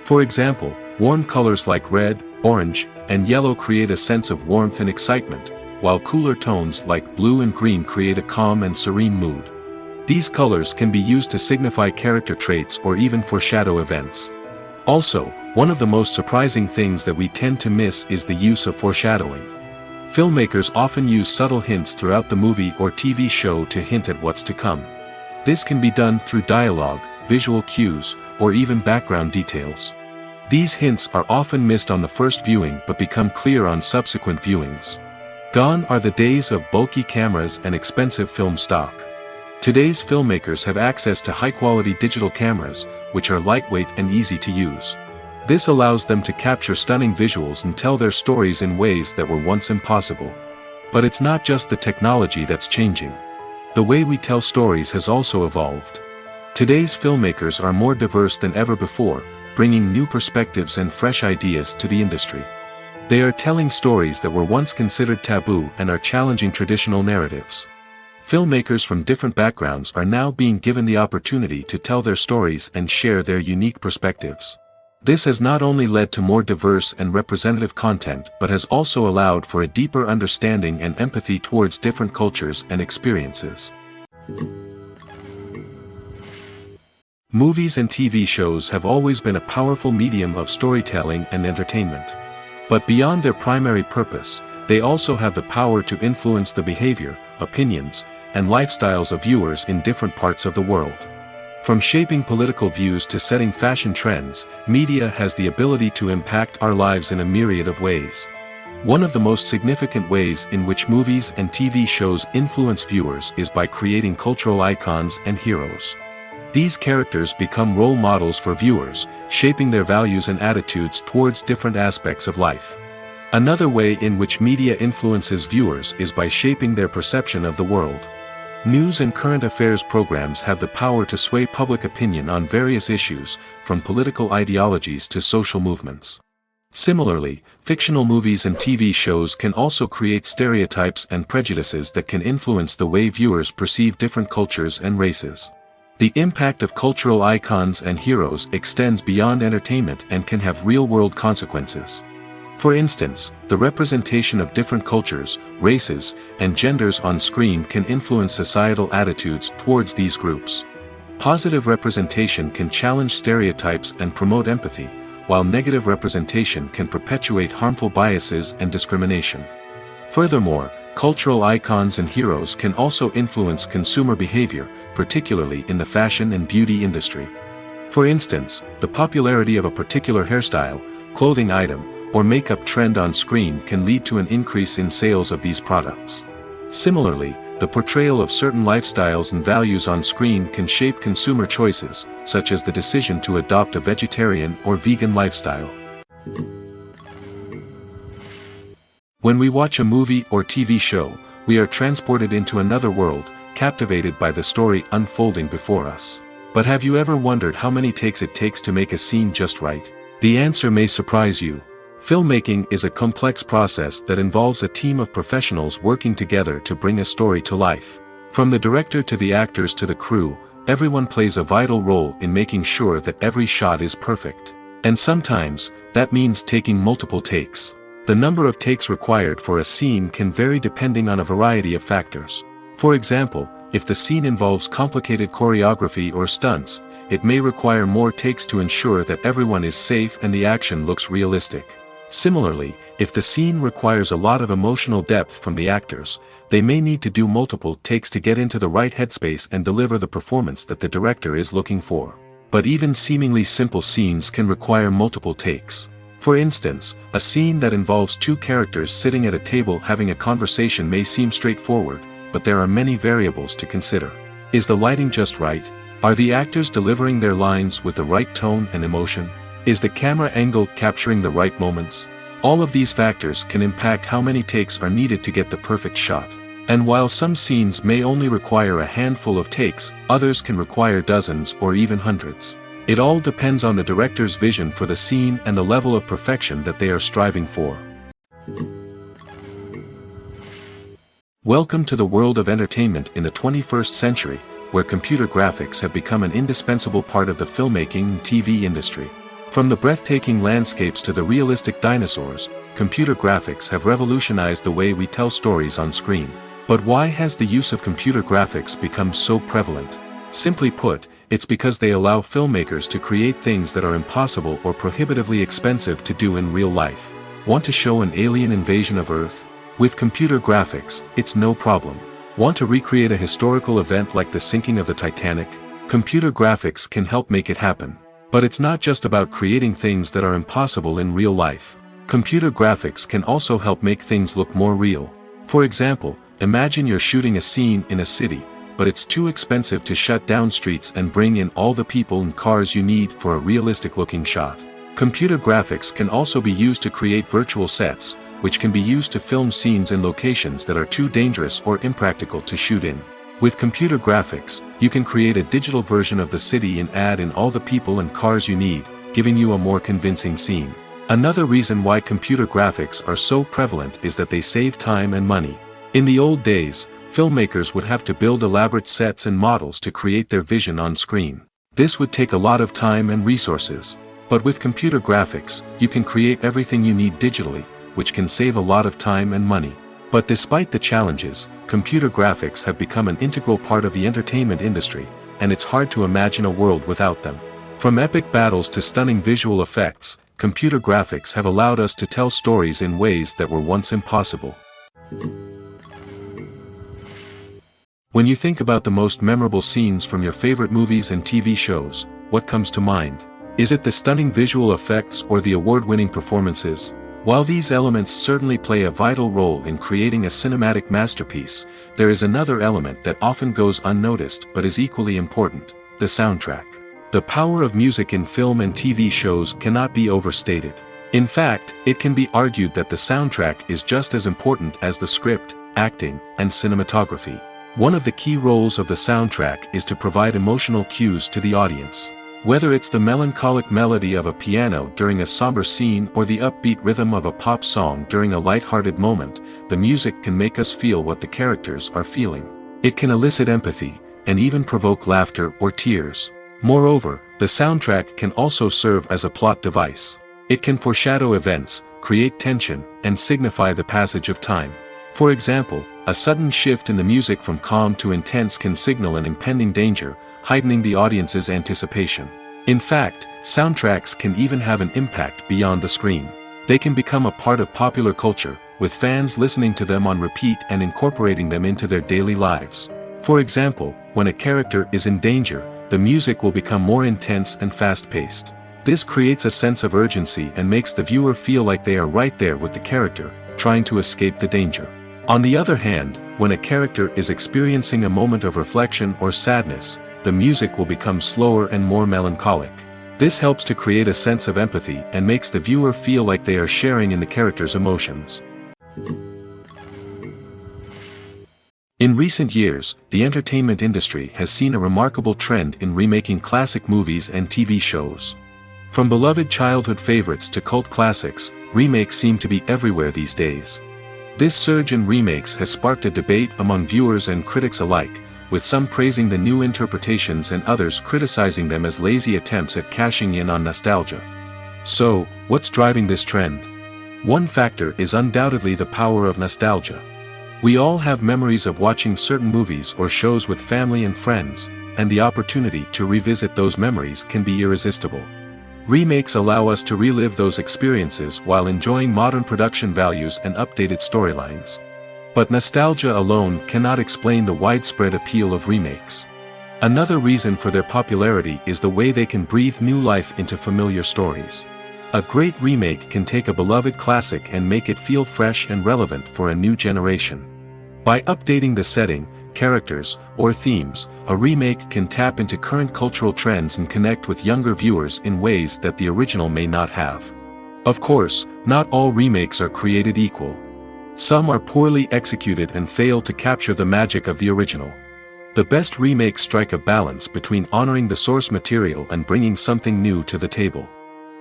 For example, warm colors like red, orange, and yellow create a sense of warmth and excitement, while cooler tones like blue and green create a calm and serene mood. These colors can be used to signify character traits or even foreshadow events. Also, one of the most surprising things that we tend to miss is the use of foreshadowing. Filmmakers often use subtle hints throughout the movie or TV show to hint at what's to come. This can be done through dialogue, visual cues, or even background details. These hints are often missed on the first viewing but become clear on subsequent viewings. Gone are the days of bulky cameras and expensive film stock. Today's filmmakers have access to high-quality digital cameras, which are lightweight and easy to use. This allows them to capture stunning visuals and tell their stories in ways that were once impossible. But it's not just the technology that's changing. The way we tell stories has also evolved. Today's filmmakers are more diverse than ever before, bringing new perspectives and fresh ideas to the industry. They are telling stories that were once considered taboo and are challenging traditional narratives. Filmmakers from different backgrounds are now being given the opportunity to tell their stories and share their unique perspectives. This has not only led to more diverse and representative content but has also allowed for a deeper understanding and empathy towards different cultures and experiences. Movies and TV shows have always been a powerful medium of storytelling and entertainment. But beyond their primary purpose, they also have the power to influence the behavior, opinions, and lifestyles of viewers in different parts of the world. From shaping political views to setting fashion trends, media has the ability to impact our lives in a myriad of ways. One of the most significant ways in which movies and TV shows influence viewers is by creating cultural icons and heroes. These characters become role models for viewers, shaping their values and attitudes towards different aspects of life. Another way in which media influences viewers is by shaping their perception of the world. News and current affairs programs have the power to sway public opinion on various issues, from political ideologies to social movements. Similarly, fictional movies and TV shows can also create stereotypes and prejudices that can influence the way viewers perceive different cultures and races. The impact of cultural icons and heroes extends beyond entertainment and can have real-world consequences. For instance, the representation of different cultures, races, and genders on screen can influence societal attitudes towards these groups. Positive representation can challenge stereotypes and promote empathy, while negative representation can perpetuate harmful biases and discrimination. Furthermore, cultural icons and heroes can also influence consumer behavior, particularly in the fashion and beauty industry. For instance, the popularity of a particular hairstyle, clothing item, or makeup trend on screen can lead to an increase in sales of these products. Similarly, the portrayal of certain lifestyles and values on screen can shape consumer choices, such as the decision to adopt a vegetarian or vegan lifestyle. When we watch a movie or TV show, we are transported into another world, captivated by the story unfolding before us. But have you ever wondered how many takes it takes to make a scene just right? The answer may surprise you. Filmmaking is a complex process that involves a team of professionals working together to bring a story to life. From the director to the actors to the crew, everyone plays a vital role in making sure that every shot is perfect. And sometimes, that means taking multiple takes. The number of takes required for a scene can vary depending on a variety of factors. For example, if the scene involves complicated choreography or stunts, it may require more takes to ensure that everyone is safe and the action looks realistic. Similarly, if the scene requires a lot of emotional depth from the actors, they may need to do multiple takes to get into the right headspace and deliver the performance that the director is looking for. But even seemingly simple scenes can require multiple takes. For instance, a scene that involves two characters sitting at a table having a conversation may seem straightforward, but there are many variables to consider. Is the lighting just right? Are the actors delivering their lines with the right tone and emotion? Is the camera angle capturing the right moments? All of these factors can impact how many takes are needed to get the perfect shot. And while some scenes may only require a handful of takes, others can require dozens or even hundreds. It all depends on the director's vision for the scene and the level of perfection that they are striving for. Welcome to the world of entertainment in the 21st century, where computer graphics have become an indispensable part of the filmmaking and TV industry. From the breathtaking landscapes to the realistic dinosaurs, computer graphics have revolutionized the way we tell stories on screen. But why has the use of computer graphics become so prevalent? Simply put, it's because they allow filmmakers to create things that are impossible or prohibitively expensive to do in real life. Want to show an alien invasion of Earth? With computer graphics, it's no problem. Want to recreate a historical event like the sinking of the Titanic? Computer graphics can help make it happen. But it's not just about creating things that are impossible in real life. Computer graphics can also help make things look more real. For example, imagine you're shooting a scene in a city, but it's too expensive to shut down streets and bring in all the people and cars you need for a realistic-looking shot. Computer graphics can also be used to create virtual sets, which can be used to film scenes in locations that are too dangerous or impractical to shoot in. With computer graphics, you can create a digital version of the city and add in all the people and cars you need, giving you a more convincing scene. Another reason why computer graphics are so prevalent is that they save time and money. In the old days, filmmakers would have to build elaborate sets and models to create their vision on screen. This would take a lot of time and resources. But with computer graphics, you can create everything you need digitally, which can save a lot of time and money. But despite the challenges, computer graphics have become an integral part of the entertainment industry, and it's hard to imagine a world without them. From epic battles to stunning visual effects, computer graphics have allowed us to tell stories in ways that were once impossible. When you think about the most memorable scenes from your favorite movies and TV shows, what comes to mind? Is it the stunning visual effects or the award-winning performances? While these elements certainly play a vital role in creating a cinematic masterpiece, there is another element that often goes unnoticed but is equally important: the soundtrack. The power of music in film and TV shows cannot be overstated. In fact, it can be argued that the soundtrack is just as important as the script, acting, and cinematography. One of the key roles of the soundtrack is to provide emotional cues to the audience. Whether it's the melancholic melody of a piano during a somber scene or the upbeat rhythm of a pop song during a light-hearted moment, the music can make us feel what the characters are feeling. It can elicit empathy, and even provoke laughter or tears. Moreover, the soundtrack can also serve as a plot device. It can foreshadow events, create tension, and signify the passage of time. For example, a sudden shift in the music from calm to intense can signal an impending danger, heightening the audience's anticipation. In fact, soundtracks can even have an impact beyond the screen. They can become a part of popular culture, with fans listening to them on repeat and incorporating them into their daily lives. For example, when a character is in danger, the music will become more intense and fast-paced. This creates a sense of urgency and makes the viewer feel like they are right there with the character, trying to escape the danger. On the other hand, when a character is experiencing a moment of reflection or sadness, the music will become slower and more melancholic. This helps to create a sense of empathy and makes the viewer feel like they are sharing in the character's emotions. In recent years, the entertainment industry has seen a remarkable trend in remaking classic movies and TV shows. From beloved childhood favorites to cult classics, remakes seem to be everywhere these days. This surge in remakes has sparked a debate among viewers and critics alike, with some praising the new interpretations and others criticizing them as lazy attempts at cashing in on nostalgia. So, what's driving this trend? One factor is undoubtedly the power of nostalgia. We all have memories of watching certain movies or shows with family and friends, and the opportunity to revisit those memories can be irresistible. Remakes allow us to relive those experiences while enjoying modern production values and updated storylines. But nostalgia alone cannot explain the widespread appeal of remakes. Another reason for their popularity is the way they can breathe new life into familiar stories. A great remake can take a beloved classic and make it feel fresh and relevant for a new generation. By updating the setting, characters, or themes, a remake can tap into current cultural trends and connect with younger viewers in ways that the original may not have. Of course, not all remakes are created equal. Some are poorly executed and fail to capture the magic of the original. The best remakes strike a balance between honoring the source material and bringing something new to the table.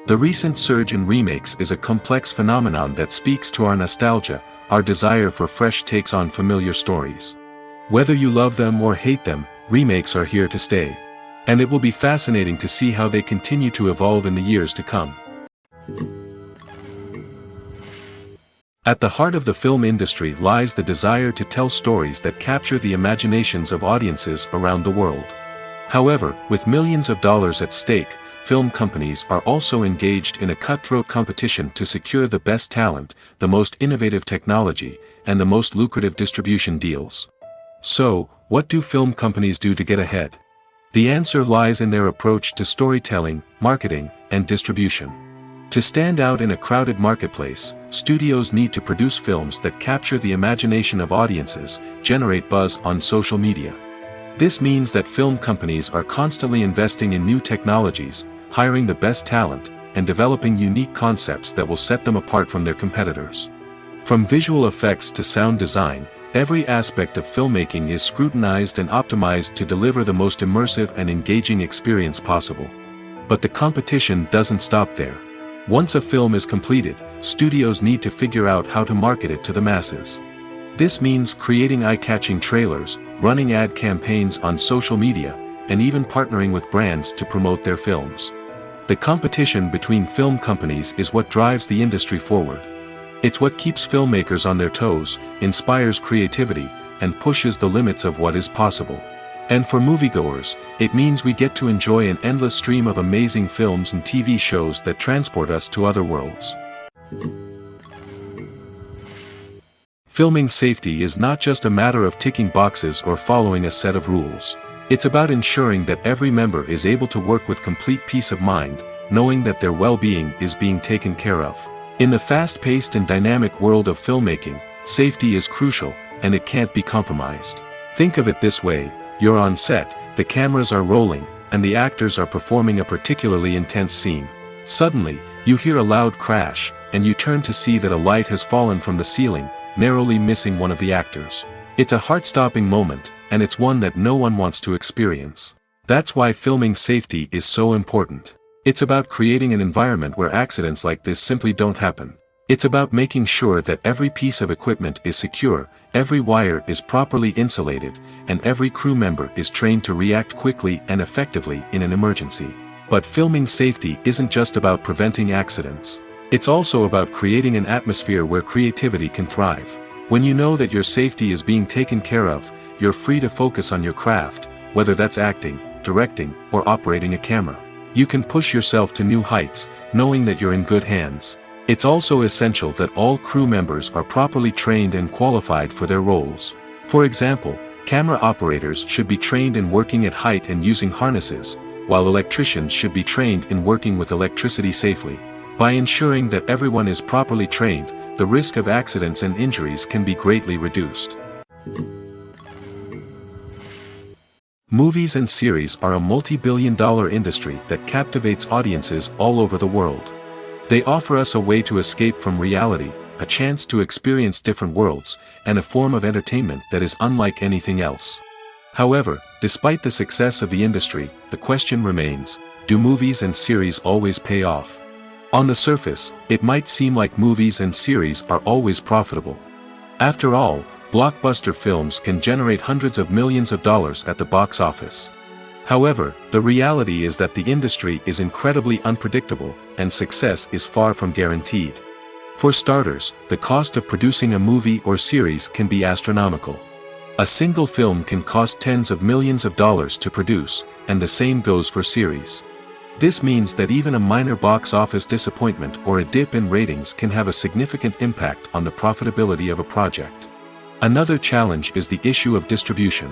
The recent surge in remakes is a complex phenomenon that speaks to our nostalgia, our desire for fresh takes on familiar stories. Whether you love them or hate them, remakes are here to stay. And it will be fascinating to see how they continue to evolve in the years to come. At the heart of the film industry lies the desire to tell stories that capture the imaginations of audiences around the world. However, with millions of dollars at stake, film companies are also engaged in a cutthroat competition to secure the best talent, the most innovative technology, and the most lucrative distribution deals. So, what do film companies do to get ahead? The answer lies in their approach to storytelling, marketing, and distribution. To stand out in a crowded marketplace, studios need to produce films that capture the imagination of audiences, generate buzz on social media. This means that film companies are constantly investing in new technologies, hiring the best talent, and developing unique concepts that will set them apart from their competitors. From visual effects to sound design, every aspect of filmmaking is scrutinized and optimized to deliver the most immersive and engaging experience possible. But the competition doesn't stop there. Once a film is completed, studios need to figure out how to market it to the masses. This means creating eye-catching trailers, running ad campaigns on social media, and even partnering with brands to promote their films. The competition between film companies is what drives the industry forward. It's what keeps filmmakers on their toes, inspires creativity, and pushes the limits of what is possible. And for moviegoers, it means we get to enjoy an endless stream of amazing films and TV shows that transport us to other worlds. Filming safety is not just a matter of ticking boxes or following a set of rules. It's about ensuring that every member is able to work with complete peace of mind, knowing that their well-being is being taken care of. In the fast-paced and dynamic world of filmmaking, safety is crucial, and it can't be compromised. Think of it this way. You're on set, the cameras are rolling, and the actors are performing a particularly intense scene. Suddenly, you hear a loud crash, and you turn to see that a light has fallen from the ceiling, narrowly missing one of the actors. It's a heart-stopping moment, and it's one that no one wants to experience. That's why filming safety is so important. It's about creating an environment where accidents like this simply don't happen. It's about making sure that every piece of equipment is secure, every wire is properly insulated, and every crew member is trained to react quickly and effectively in an emergency. But filming safety isn't just about preventing accidents. It's also about creating an atmosphere where creativity can thrive. When you know that your safety is being taken care of, you're free to focus on your craft, whether that's acting, directing, or operating a camera. You can push yourself to new heights, knowing that you're in good hands. It's also essential that all crew members are properly trained and qualified for their roles. For example, camera operators should be trained in working at height and using harnesses, while electricians should be trained in working with electricity safely. By ensuring that everyone is properly trained, the risk of accidents and injuries can be greatly reduced. Movies and series are a multi-billion-dollar industry that captivates audiences all over the world. They offer us a way to escape from reality, a chance to experience different worlds, and a form of entertainment that is unlike anything else. However, despite the success of the industry, the question remains, do movies and series always pay off? On the surface, it might seem like movies and series are always profitable. After all, blockbuster films can generate hundreds of millions of dollars at the box office. However, the reality is that the industry is incredibly unpredictable, and success is far from guaranteed. For starters, the cost of producing a movie or series can be astronomical. A single film can cost tens of millions of dollars to produce, and the same goes for series. This means that even a minor box office disappointment or a dip in ratings can have a significant impact on the profitability of a project. Another challenge is the issue of distribution.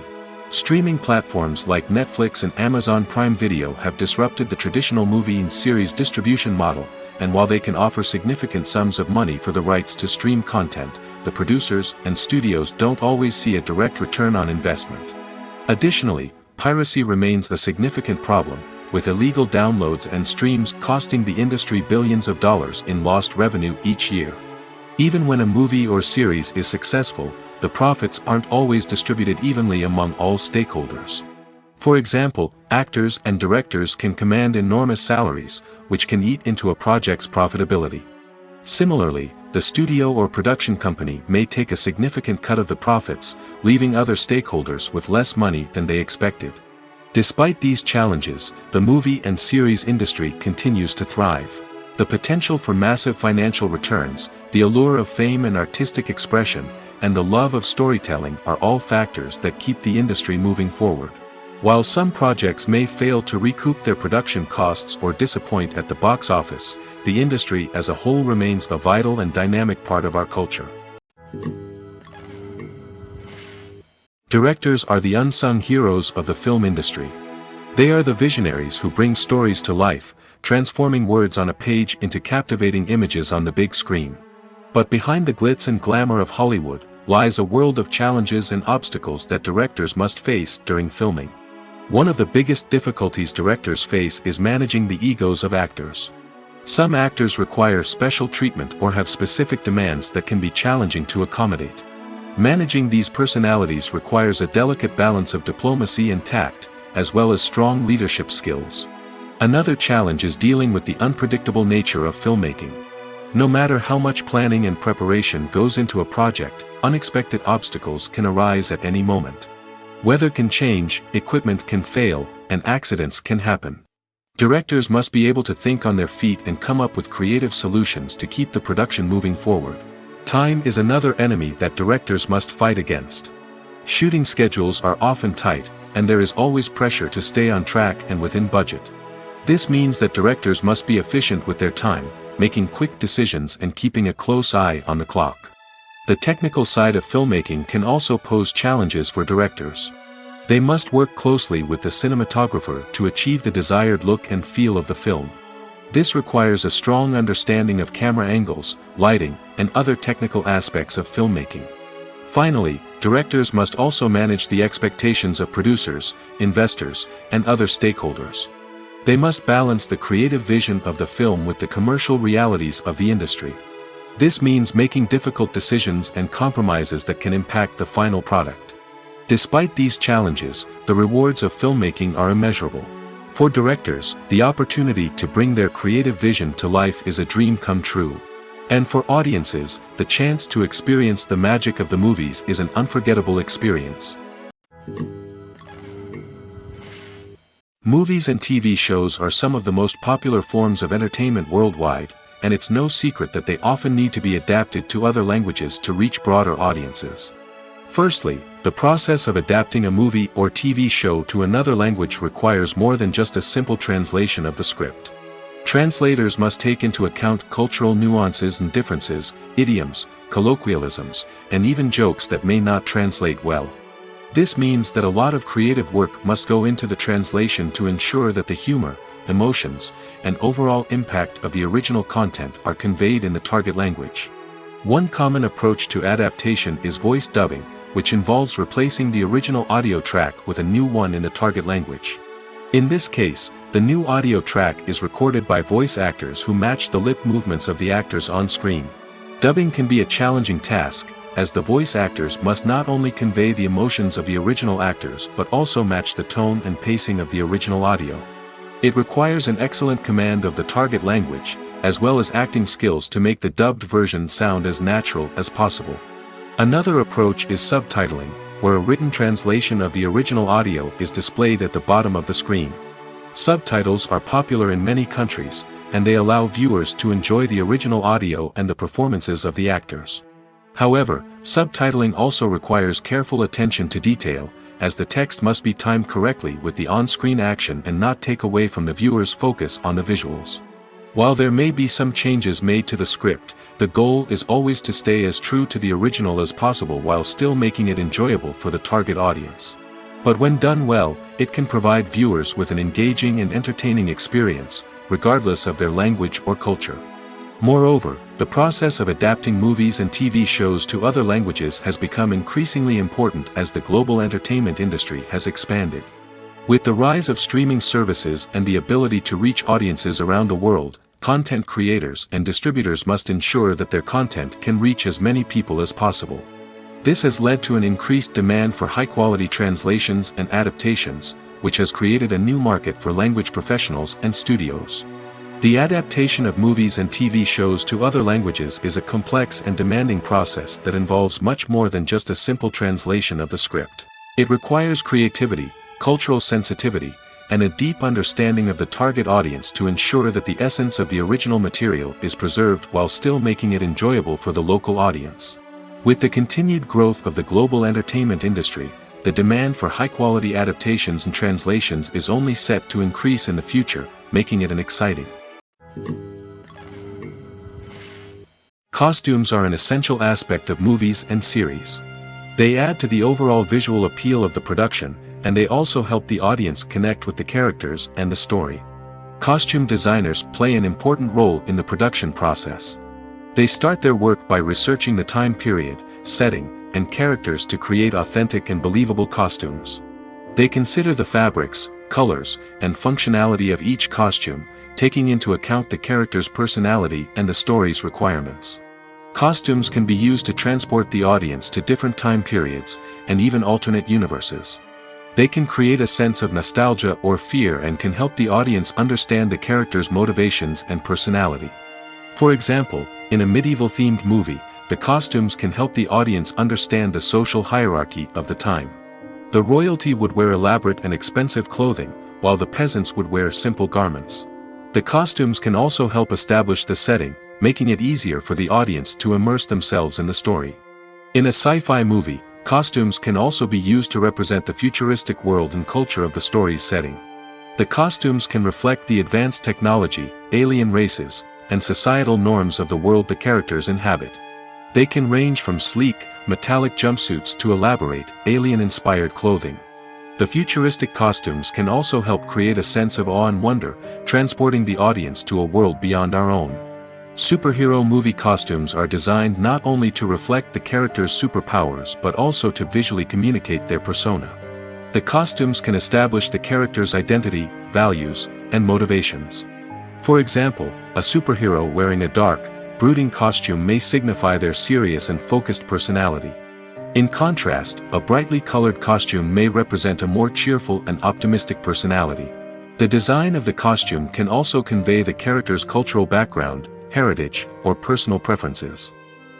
Streaming platforms like Netflix and Amazon Prime Video have disrupted the traditional movie and series distribution model, and while they can offer significant sums of money for the rights to stream content, the producers and studios don't always see a direct return on investment. Additionally, piracy remains a significant problem, with illegal downloads and streams costing the industry billions of dollars in lost revenue each year. Even when a movie or series is successful, the profits aren't always distributed evenly among all stakeholders. For example, actors and directors can command enormous salaries, which can eat into a project's profitability. Similarly, the studio or production company may take a significant cut of the profits, leaving other stakeholders with less money than they expected. Despite these challenges, the movie and series industry continues to thrive. The potential for massive financial returns, the allure of fame and artistic expression, and the love of storytelling are all factors that keep the industry moving forward. While some projects may fail to recoup their production costs or disappoint at the box office, the industry as a whole remains a vital and dynamic part of our culture. Directors are the unsung heroes of the film industry. They are the visionaries who bring stories to life, transforming words on a page into captivating images on the big screen. But behind the glitz and glamour of Hollywood, lies a world of challenges and obstacles that directors must face during filming. One of the biggest difficulties directors face is managing the egos of actors. Some actors require special treatment or have specific demands that can be challenging to accommodate. Managing these personalities requires a delicate balance of diplomacy and tact, as well as strong leadership skills. Another challenge is dealing with the unpredictable nature of filmmaking. No matter how much planning and preparation goes into a project, unexpected obstacles can arise at any moment. Weather can change, equipment can fail, and accidents can happen. Directors must be able to think on their feet and come up with creative solutions to keep the production moving forward. Time is another enemy that directors must fight against. Shooting schedules are often tight, and there is always pressure to stay on track and within budget. This means that directors must be efficient with their time, making quick decisions and keeping a close eye on the clock. The technical side of filmmaking can also pose challenges for directors. They must work closely with the cinematographer to achieve the desired look and feel of the film. This requires a strong understanding of camera angles, lighting, and other technical aspects of filmmaking. Finally, directors must also manage the expectations of producers, investors, and other stakeholders. They must balance the creative vision of the film with the commercial realities of the industry. This means making difficult decisions and compromises that can impact the final product. Despite these challenges, the rewards of filmmaking are immeasurable. For directors, the opportunity to bring their creative vision to life is a dream come true. And for audiences, the chance to experience the magic of the movies is an unforgettable experience. Movies and TV shows are some of the most popular forms of entertainment worldwide, and it's no secret that they often need to be adapted to other languages to reach broader audiences. Firstly, the process of adapting a movie or TV show to another language requires more than just a simple translation of the script. Translators must take into account cultural nuances and differences, idioms, colloquialisms, and even jokes that may not translate well. This means that a lot of creative work must go into the translation to ensure that the humor, emotions, and overall impact of the original content are conveyed in the target language. One common approach to adaptation is voice dubbing, which involves replacing the original audio track with a new one in the target language. In this case, the new audio track is recorded by voice actors who match the lip movements of the actors on screen. Dubbing can be a challenging task, as the voice actors must not only convey the emotions of the original actors but also match the tone and pacing of the original audio. It requires an excellent command of the target language, as well as acting skills to make the dubbed version sound as natural as possible. Another approach is subtitling, where a written translation of the original audio is displayed at the bottom of the screen. Subtitles are popular in many countries, and they allow viewers to enjoy the original audio and the performances of the actors. However, subtitling also requires careful attention to detail, as the text must be timed correctly with the on-screen action and not take away from the viewer's focus on the visuals. While there may be some changes made to the script, the goal is always to stay as true to the original as possible while still making it enjoyable for the target audience. But when done well, it can provide viewers with an engaging and entertaining experience, regardless of their language or culture. Moreover, the process of adapting movies and TV shows to other languages has become increasingly important as the global entertainment industry has expanded. With the rise of streaming services and the ability to reach audiences around the world, content creators and distributors must ensure that their content can reach as many people as possible. This has led to an increased demand for high-quality translations and adaptations, which has created a new market for language professionals and studios. The adaptation of movies and TV shows to other languages is a complex and demanding process that involves much more than just a simple translation of the script. It requires creativity, cultural sensitivity, and a deep understanding of the target audience to ensure that the essence of the original material is preserved while still making it enjoyable for the local audience. With the continued growth of the global entertainment industry, the demand for high-quality adaptations and translations is only set to increase in the future, making it an exciting. Costumes are an essential aspect of movies and series. They add to the overall visual appeal of the production, and they also help the audience connect with the characters and the story. Costume designers play an important role in the production process. They start their work by researching the time period, setting, and characters to create authentic and believable costumes. They consider the fabrics, colors, and functionality of each costume, taking into account the character's personality and the story's requirements. Costumes can be used to transport the audience to different time periods, and even alternate universes. They can create a sense of nostalgia or fear and can help the audience understand the character's motivations and personality. For example, in a medieval-themed movie, the costumes can help the audience understand the social hierarchy of the time. The royalty would wear elaborate and expensive clothing, while the peasants would wear simple garments. The costumes can also help establish the setting, making it easier for the audience to immerse themselves in the story. In a sci-fi movie, costumes can also be used to represent the futuristic world and culture of the story's setting. The costumes can reflect the advanced technology, alien races, and societal norms of the world the characters inhabit. They can range from sleek, metallic jumpsuits to elaborate, alien-inspired clothing. The futuristic costumes can also help create a sense of awe and wonder, transporting the audience to a world beyond our own. Superhero movie costumes are designed not only to reflect the character's superpowers but also to visually communicate their persona. The costumes can establish the character's identity, values, and motivations. For example, a superhero wearing a dark, brooding costume may signify their serious and focused personality. In contrast, a brightly colored costume may represent a more cheerful and optimistic personality. The design of the costume can also convey the character's cultural background, heritage, or personal preferences.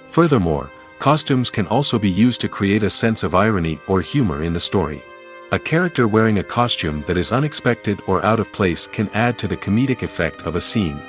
Furthermore, costumes can also be used to create a sense of irony or humor in the story. A character wearing a costume that is unexpected or out of place can add to the comedic effect of a scene.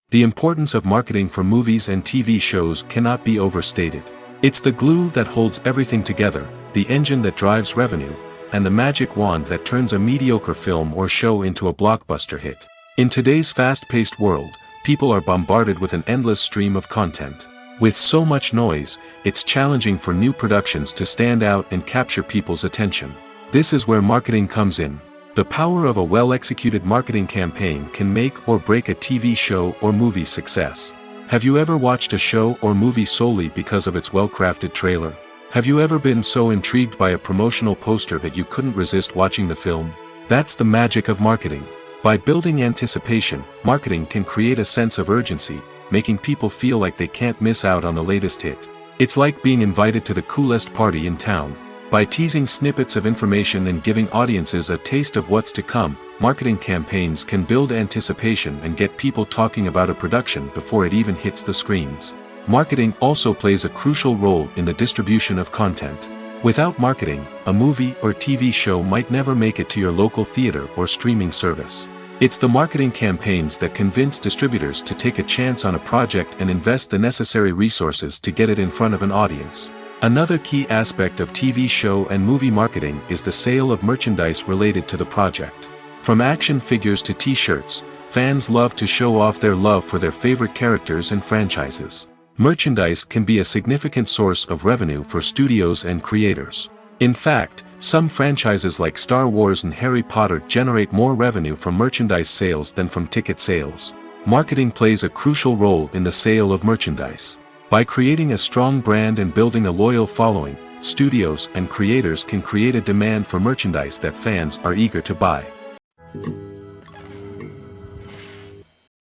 The importance of marketing for movies and TV shows cannot be overstated. It's the glue that holds everything together, the engine that drives revenue, and the magic wand that turns a mediocre film or show into a blockbuster hit. In today's fast-paced world, people are bombarded with an endless stream of content. With so much noise, it's challenging for new productions to stand out and capture people's attention. This is where marketing comes in. The power of a well-executed marketing campaign can make or break a TV show or movie's success. Have you ever watched a show or movie solely because of its well-crafted trailer? Have you ever been so intrigued by a promotional poster that you couldn't resist watching the film? That's the magic of marketing. By building anticipation, marketing can create a sense of urgency, making people feel like they can't miss out on the latest hit. It's like being invited to the coolest party in town. By teasing snippets of information and giving audiences a taste of what's to come, marketing campaigns can build anticipation and get people talking about a production before it even hits the screens. Marketing also plays a crucial role in the distribution of content. Without marketing, a movie or TV show might never make it to your local theater or streaming service. It's the marketing campaigns that convince distributors to take a chance on a project and invest the necessary resources to get it in front of an audience. Another key aspect of TV show and movie marketing is the sale of merchandise related to the project. From action figures to t-shirts, fans love to show off their love for their favorite characters and franchises. Merchandise can be a significant source of revenue for studios and creators. In fact, some franchises like Star Wars and Harry Potter generate more revenue from merchandise sales than from ticket sales. Marketing plays a crucial role in the sale of merchandise. By creating a strong brand and building a loyal following, studios and creators can create a demand for merchandise that fans are eager to buy.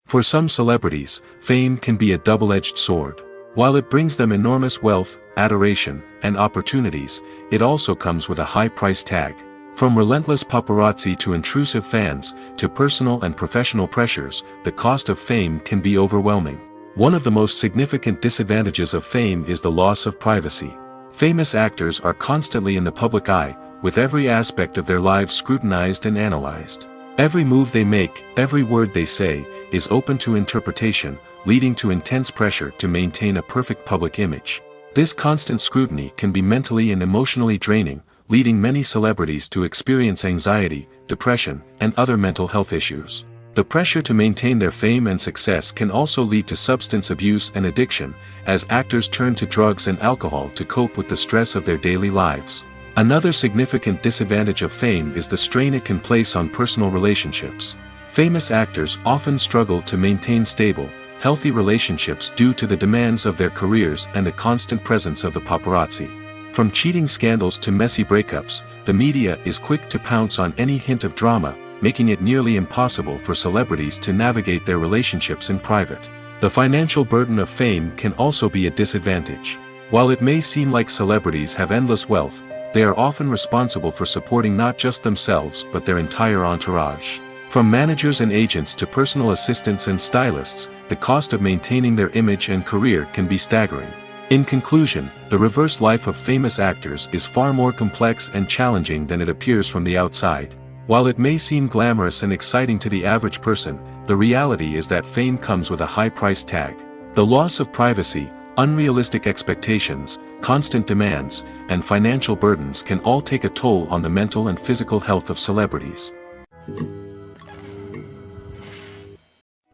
For some celebrities, fame can be a double-edged sword. While it brings them enormous wealth, adoration, and opportunities, it also comes with a high price tag. From relentless paparazzi to intrusive fans, to personal and professional pressures, the cost of fame can be overwhelming. One of the most significant disadvantages of fame is the loss of privacy. Famous actors are constantly in the public eye, with every aspect of their lives scrutinized and analyzed. Every move they make, every word they say, is open to interpretation, leading to intense pressure to maintain a perfect public image. This constant scrutiny can be mentally and emotionally draining, leading many celebrities to experience anxiety, depression, and other mental health issues. The pressure to maintain their fame and success can also lead to substance abuse and addiction, as actors turn to drugs and alcohol to cope with the stress of their daily lives. Another significant disadvantage of fame is the strain it can place on personal relationships. Famous actors often struggle to maintain stable, healthy relationships due to the demands of their careers and the constant presence of the paparazzi. From cheating scandals to messy breakups, the media is quick to pounce on any hint of drama, making it nearly impossible for celebrities to navigate their relationships in private. The financial burden of fame can also be a disadvantage. While it may seem like celebrities have endless wealth, they are often responsible for supporting not just themselves but their entire entourage. From managers and agents to personal assistants and stylists, the cost of maintaining their image and career can be staggering. In conclusion, the reverse life of famous actors is far more complex and challenging than it appears from the outside. While it may seem glamorous and exciting to the average person, the reality is that fame comes with a high price tag. The loss of privacy, unrealistic expectations, constant demands, and financial burdens can all take a toll on the mental and physical health of celebrities.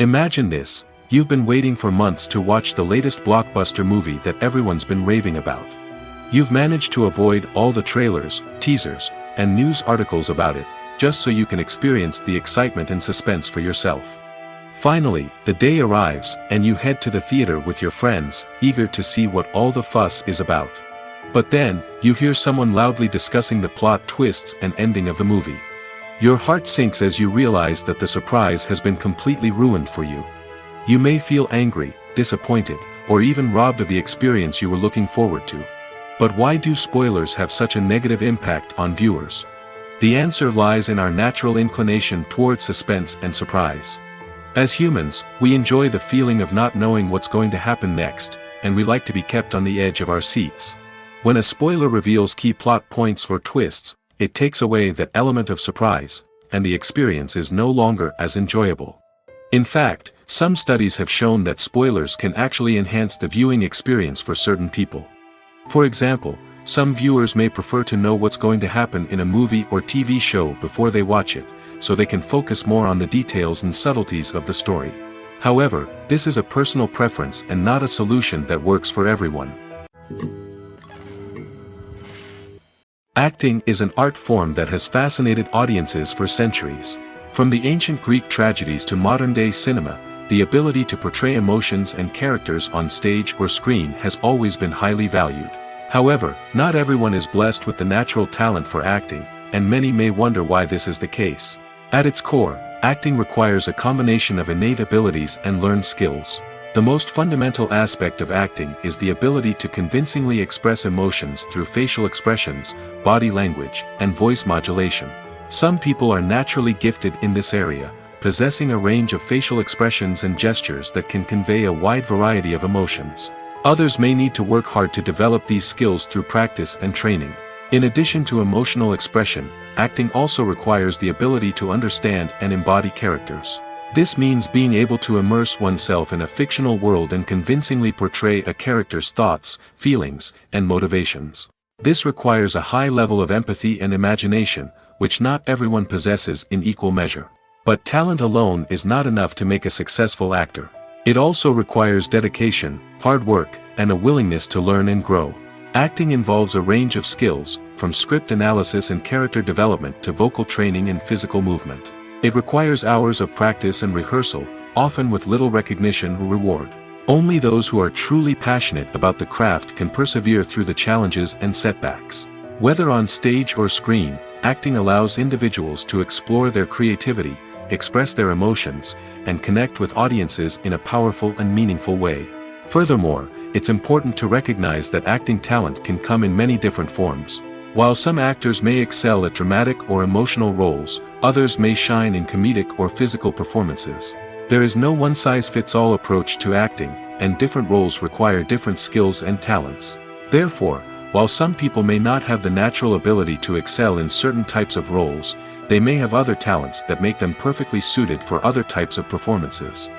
Imagine this: you've been waiting for months to watch the latest blockbuster movie that everyone's been raving about. You've managed to avoid all the trailers, teasers, and news articles about it, just so you can experience the excitement and suspense for yourself. Finally, the day arrives, and you head to the theater with your friends, eager to see what all the fuss is about. But then, you hear someone loudly discussing the plot twists and ending of the movie. Your heart sinks as you realize that the surprise has been completely ruined for you. You may feel angry, disappointed, or even robbed of the experience you were looking forward to. But why do spoilers have such a negative impact on viewers? The answer lies in our natural inclination towards suspense and surprise. As humans, we enjoy the feeling of not knowing what's going to happen next, and we like to be kept on the edge of our seats. When a spoiler reveals key plot points or twists, it takes away that element of surprise, and the experience is no longer as enjoyable. In fact, some studies have shown that spoilers can actually enhance the viewing experience for certain people. For example, some viewers may prefer to know what's going to happen in a movie or TV show before they watch it, so they can focus more on the details and subtleties of the story. However, this is a personal preference and not a solution that works for everyone. Acting is an art form that has fascinated audiences for centuries. From the ancient Greek tragedies to modern-day cinema, the ability to portray emotions and characters on stage or screen has always been highly valued. However, not everyone is blessed with the natural talent for acting, and many may wonder why this is the case. At its core, Acting requires a combination of innate abilities and learned skills. The most fundamental aspect of acting is the ability to convincingly express emotions through facial expressions, body language, and voice modulation. Some people are naturally gifted in this area, possessing a range of facial expressions and gestures that can convey a wide variety of emotions. Others may need to work hard to develop these skills through practice and training. In addition to emotional expression, acting also requires the ability to understand and embody characters. This means being able to immerse oneself in a fictional world and convincingly portray a character's thoughts, feelings, and motivations. This requires a high level of empathy and imagination, which not everyone possesses in equal measure. But talent alone is not enough to make a successful actor. It also requires dedication, hard work, and a willingness to learn and grow. Acting involves a range of skills, from script analysis and character development to vocal training and physical movement. It requires hours of practice and rehearsal, often with little recognition or reward. Only those who are truly passionate about the craft can persevere through the challenges and setbacks. Whether on stage or screen, acting allows individuals to explore their creativity, express their emotions, and connect with audiences in a powerful and meaningful way. Furthermore, it's important to recognize that acting talent can come in many different forms. While some actors may excel at dramatic or emotional roles, others may shine in comedic or physical performances. There is no one-size-fits-all approach to acting, and different roles require different skills and talents. Therefore, while some people may not have the natural ability to excel in certain types of roles, they may have other talents that make them perfectly suited for other types of performances.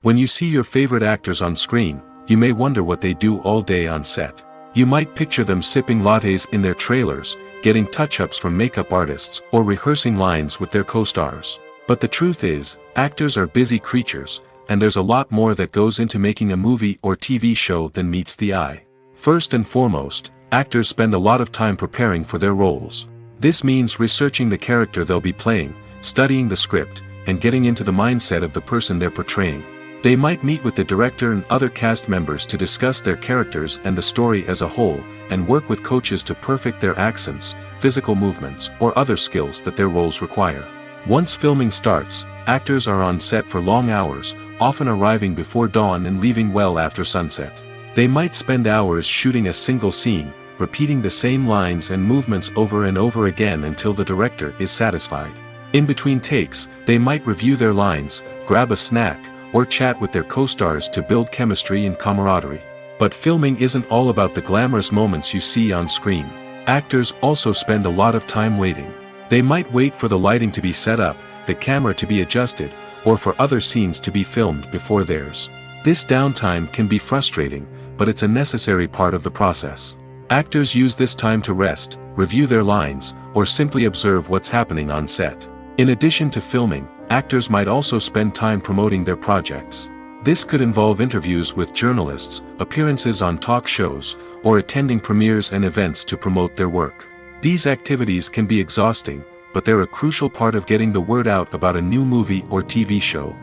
When you see your favorite actors on screen, you may wonder what they do all day on set. You might picture them sipping lattes in their trailers, getting touch-ups from makeup artists, or rehearsing lines with their co-stars. But the truth is, actors are busy creatures, and there's a lot more that goes into making a movie or TV show than meets the eye. First and foremost, actors spend a lot of time preparing for their roles. This means researching the character they'll be playing, studying the script, and getting into the mindset of the person they're portraying. They might meet with the director and other cast members to discuss their characters and the story as a whole, and work with coaches to perfect their accents, physical movements, or other skills that their roles require. Once filming starts, actors are on set for long hours, often arriving before dawn and leaving well after sunset. They might spend hours shooting a single scene, repeating the same lines and movements over and over again until the director is satisfied. In between takes, they might review their lines, grab a snack, or chat with their co-stars to build chemistry and camaraderie. But filming isn't all about the glamorous moments you see on screen. Actors also spend a lot of time waiting. They might wait for the lighting to be set up, the camera to be adjusted, or for other scenes to be filmed before theirs. This downtime can be frustrating, but it's a necessary part of the process. Actors use this time to rest, review their lines, or simply observe what's happening on set. In addition to filming, actors might also spend time promoting their projects. This could involve interviews with journalists, appearances on talk shows, or attending premieres and events to promote their work. These activities can be exhausting, but they're a crucial part of getting the word out about a new movie or TV show.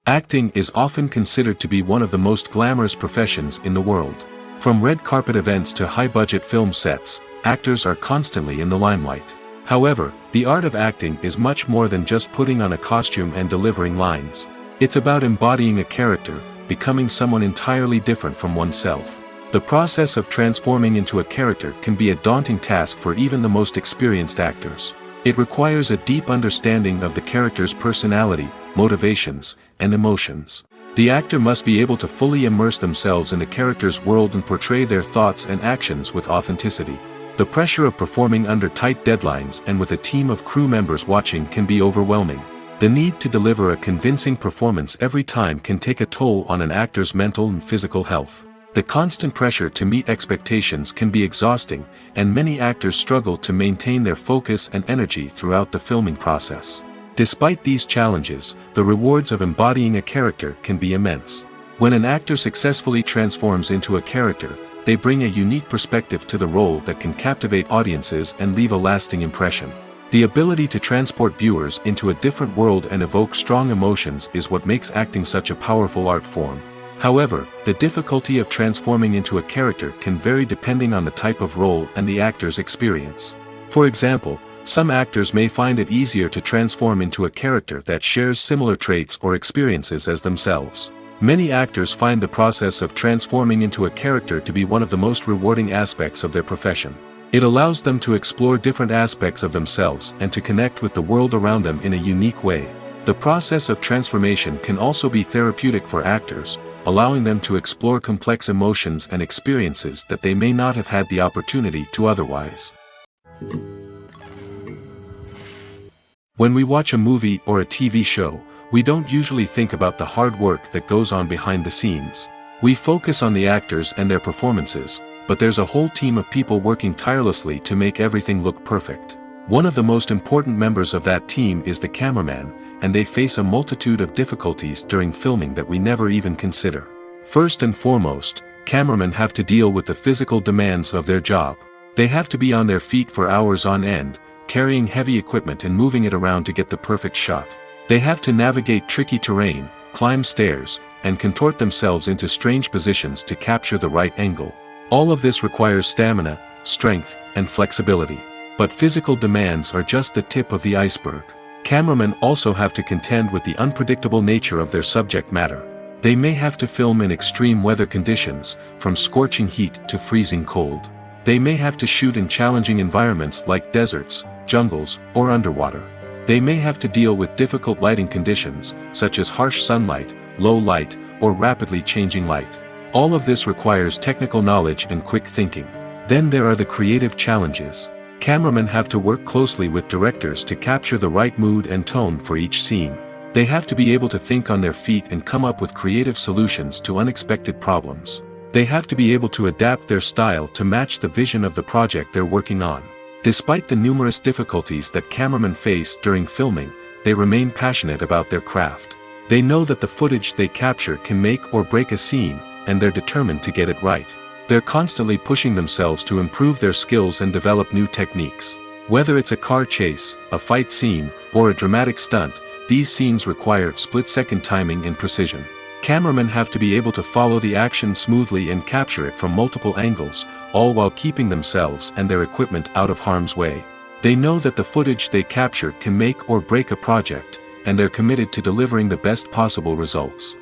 Acting is often considered to be one of the most glamorous professions in the world. From red carpet events to high-budget film sets, actors are constantly in the limelight. However, the art of acting is much more than just putting on a costume and delivering lines. It's about embodying a character, becoming someone entirely different from oneself. The process of transforming into a character can be a daunting task for even the most experienced actors. It requires a deep understanding of the character's personality, motivations, and emotions. The actor must be able to fully immerse themselves in the character's world and portray their thoughts and actions with authenticity. The pressure of performing under tight deadlines and with a team of crew members watching can be overwhelming. The need to deliver a convincing performance every time can take a toll on an actor's mental and physical health. The constant pressure to meet expectations can be exhausting, and many actors struggle to maintain their focus and energy throughout the filming process. Despite these challenges, the rewards of embodying a character can be immense. When an actor successfully transforms into a character, they bring a unique perspective to the role that can captivate audiences and leave a lasting impression. The ability to transport viewers into a different world and evoke strong emotions is what makes acting such a powerful art form. However, the difficulty of transforming into a character can vary depending on the type of role and the actor's experience. For example, some actors may find it easier to transform into a character that shares similar traits or experiences as themselves. Many actors find the process of transforming into a character to be one of the most rewarding aspects of their profession. It allows them to explore different aspects of themselves and to connect with the world around them in a unique way. The process of transformation can also be therapeutic for actors, allowing them to explore complex emotions and experiences that they may not have had the opportunity to otherwise. When we watch a movie or a TV show, we don't usually think about the hard work that goes on behind the scenes. We focus on the actors and their performances, but there's a whole team of people working tirelessly to make everything look perfect. One of the most important members of that team is the cameraman, and they face a multitude of difficulties during filming that we never even consider. First and foremost, cameramen have to deal with the physical demands of their job. They have to be on their feet for hours on end, carrying heavy equipment and moving it around to get the perfect shot. They have to navigate tricky terrain, climb stairs, and contort themselves into strange positions to capture the right angle. All of this requires stamina, strength, and flexibility. But physical demands are just the tip of the iceberg. Cameramen also have to contend with the unpredictable nature of their subject matter. They may have to film in extreme weather conditions, from scorching heat to freezing cold. They may have to shoot in challenging environments like deserts, jungles, or underwater. They may have to deal with difficult lighting conditions, such as harsh sunlight, low light, or rapidly changing light. All of this requires technical knowledge and quick thinking. Then there are the creative challenges. Cameramen have to work closely with directors to capture the right mood and tone for each scene. They have to be able to think on their feet and come up with creative solutions to unexpected problems. They have to be able to adapt their style to match the vision of the project they're working on. Despite the numerous difficulties that cameramen face during filming, they remain passionate about their craft. They know that the footage they capture can make or break a scene, and they're determined to get it right. They're constantly pushing themselves to improve their skills and develop new techniques. Whether it's a car chase, a fight scene, or a dramatic stunt, these scenes require split-second timing and precision. Cameramen have to be able to follow the action smoothly and capture it from multiple angles, all while keeping themselves and their equipment out of harm's way. They know that the footage they capture can make or break a project, and they're committed to delivering the best possible results.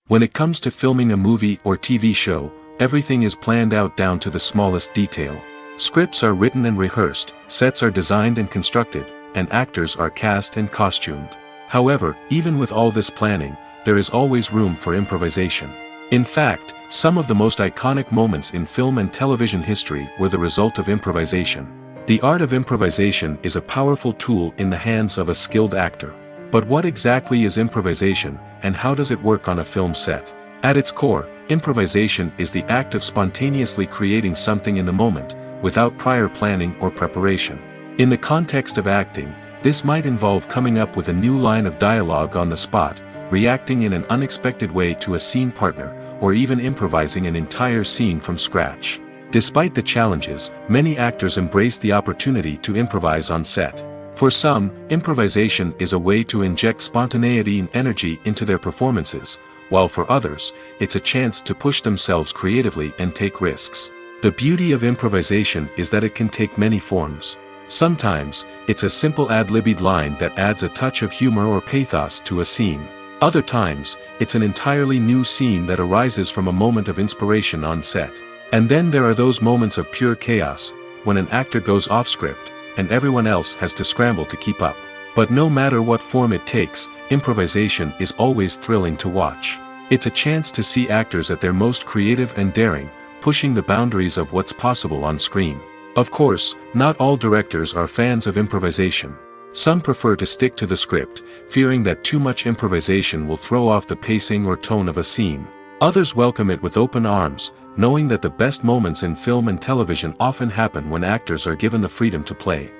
When it comes to filming a movie or TV show, everything is planned out down to the smallest detail. Scripts are written and rehearsed, sets are designed and constructed, and actors are cast and costumed. However, even with all this planning, there is always room for improvisation. In fact, some of the most iconic moments in film and television history were the result of improvisation. The art of improvisation is a powerful tool in the hands of a skilled actor. But what exactly is improvisation, and how does it work on a film set? At its core, improvisation is the act of spontaneously creating something in the moment, without prior planning or preparation. In the context of acting, this might involve coming up with a new line of dialogue on the spot, reacting in an unexpected way to a scene partner, or even improvising an entire scene from scratch. Despite the challenges, many actors embrace the opportunity to improvise on set. For some, improvisation is a way to inject spontaneity and energy into their performances, while for others, it's a chance to push themselves creatively and take risks. The beauty of improvisation is that it can take many forms. Sometimes, it's a simple ad-libbed line that adds a touch of humor or pathos to a scene. Other times, it's an entirely new scene that arises from a moment of inspiration on set. And then there are those moments of pure chaos, when an actor goes off script, and everyone else has to scramble to keep up. But no matter what form it takes, improvisation is always thrilling to watch. It's a chance to see actors at their most creative and daring, pushing the boundaries of what's possible on screen. Of course, not all directors are fans of improvisation. Some prefer to stick to the script, fearing that too much improvisation will throw off the pacing or tone of a scene. Others welcome it with open arms, knowing that the best moments in film and television often happen when actors are given the freedom to play.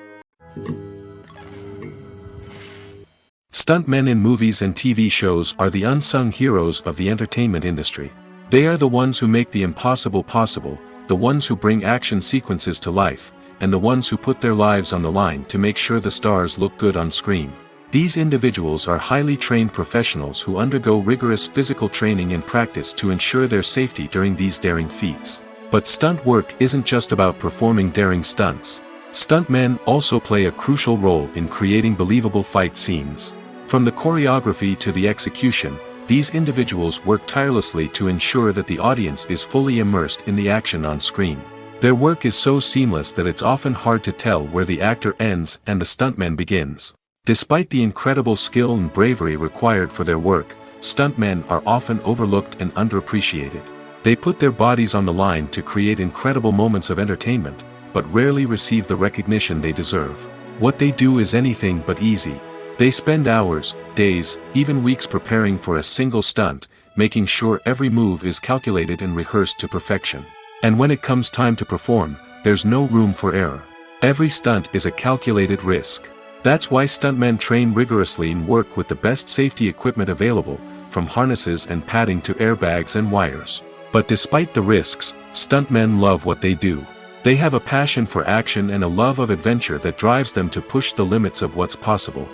Stuntmen in movies and TV shows are the unsung heroes of the entertainment industry. They are the ones who make the impossible possible, the ones who bring action sequences to life, and the ones who put their lives on the line to make sure the stars look good on screen. These individuals are highly trained professionals who undergo rigorous physical training and practice to ensure their safety during these daring feats. But stunt work isn't just about performing daring stunts. Stuntmen also play a crucial role in creating believable fight scenes. From the choreography to the execution, these individuals work tirelessly to ensure that the audience is fully immersed in the action on screen. Their work is so seamless that it's often hard to tell where the actor ends and the stuntman begins. Despite the incredible skill and bravery required for their work, stuntmen are often overlooked and underappreciated. They put their bodies on the line to create incredible moments of entertainment, but rarely receive the recognition they deserve. What they do is anything but easy. They spend hours, days, even weeks preparing for a single stunt, making sure every move is calculated and rehearsed to perfection. And when it comes time to perform, there's no room for error. Every stunt is a calculated risk. That's why stuntmen train rigorously and work with the best safety equipment available, from harnesses and padding to airbags and wires. But despite the risks, stuntmen love what they do. They have a passion for action and a love of adventure that drives them to push the limits of what's possible.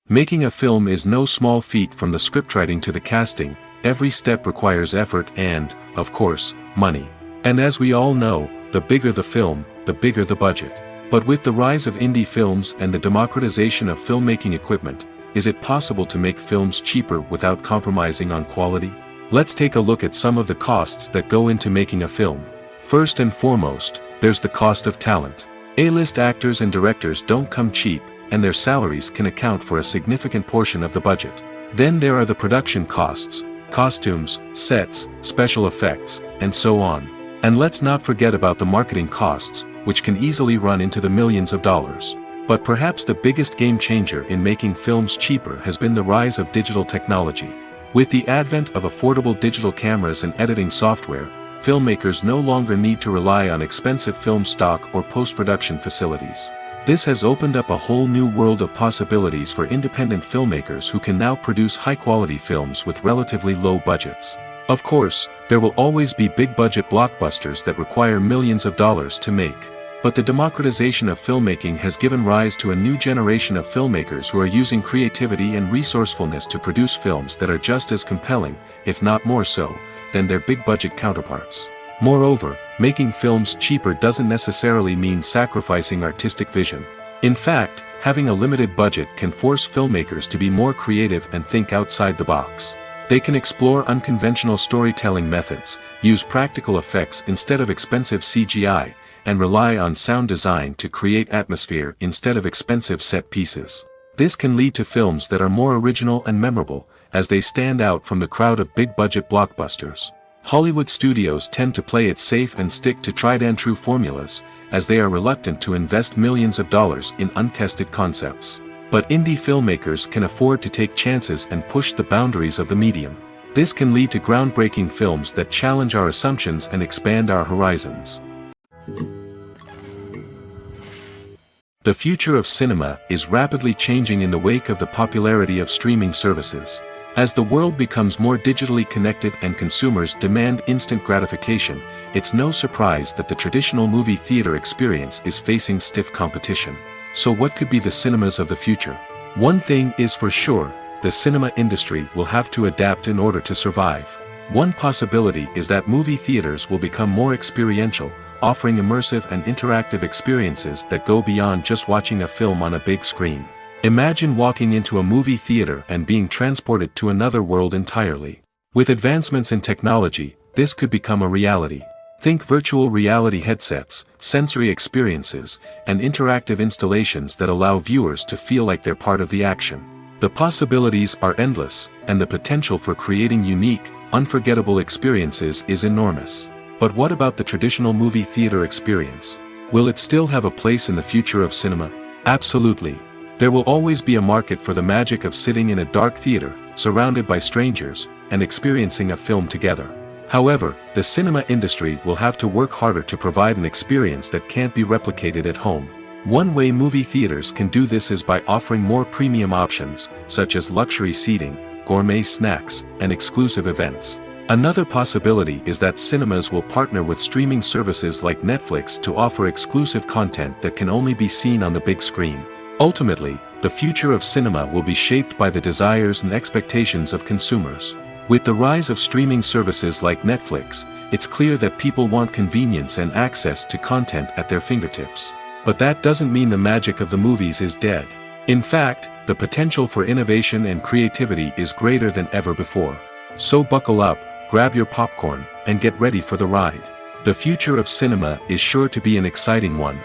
Making a film is no small feat. From the scriptwriting to the casting, every step requires effort and, of course, money. And as we all know, the bigger the film, the bigger the budget. But with the rise of indie films and the democratization of filmmaking equipment, is it possible to make films cheaper without compromising on quality? Let's take a look at some of the costs that go into making a film. First and foremost, there's the cost of talent. A-list actors and directors don't come cheap, and their salaries can account for a significant portion of the budget. Then there are the production costs, costumes, sets, special effects, and so on. And let's not forget about the marketing costs, which can easily run into the millions of dollars. But perhaps the biggest game changer in making films cheaper has been the rise of digital technology. With the advent of affordable digital cameras and editing software, filmmakers no longer need to rely on expensive film stock or post-production facilities. This has opened up a whole new world of possibilities for independent filmmakers who can now produce high-quality films with relatively low budgets. Of course, there will always be big-budget blockbusters that require millions of dollars to make. But the democratization of filmmaking has given rise to a new generation of filmmakers who are using creativity and resourcefulness to produce films that are just as compelling, if not more so, than their big-budget counterparts. Moreover, making films cheaper doesn't necessarily mean sacrificing artistic vision. In fact, having a limited budget can force filmmakers to be more creative and think outside the box. They can explore unconventional storytelling methods, use practical effects instead of expensive CGI, and rely on sound design to create atmosphere instead of expensive set pieces. This can lead to films that are more original and memorable, as they stand out from the crowd of big-budget blockbusters. Hollywood studios tend to play it safe and stick to tried-and-true formulas, as they are reluctant to invest millions of dollars in untested concepts. But indie filmmakers can afford to take chances and push the boundaries of the medium. This can lead to groundbreaking films that challenge our assumptions and expand our horizons. The future of cinema is rapidly changing in the wake of the popularity of streaming services. As the world becomes more digitally connected and consumers demand instant gratification, it's no surprise that the traditional movie theater experience is facing stiff competition. So what could be the cinemas of the future? One thing is for sure, the cinema industry will have to adapt in order to survive. One possibility is that movie theaters will become more experiential, offering immersive and interactive experiences that go beyond just watching a film on a big screen. Imagine walking into a movie theater and being transported to another world entirely. With advancements in technology, this could become a reality. Think virtual reality headsets, sensory experiences, and interactive installations that allow viewers to feel like they're part of the action. The possibilities are endless, and the potential for creating unique, unforgettable experiences is enormous. But what about the traditional movie theater experience? Will it still have a place in the future of cinema? Absolutely. There will always be a market for the magic of sitting in a dark theater, surrounded by strangers, and experiencing a film together. However, the cinema industry will have to work harder to provide an experience that can't be replicated at home. One way movie theaters can do this is by offering more premium options, such as luxury seating, gourmet snacks, and exclusive events. Another possibility is that cinemas will partner with streaming services like Netflix to offer exclusive content that can only be seen on the big screen. Ultimately, the future of cinema will be shaped by the desires and expectations of consumers. With the rise of streaming services like Netflix, it's clear that people want convenience and access to content at their fingertips. But that doesn't mean the magic of the movies is dead. In fact, the potential for innovation and creativity is greater than ever before. So buckle up, grab your popcorn, and get ready for the ride. The future of cinema is sure to be an exciting one.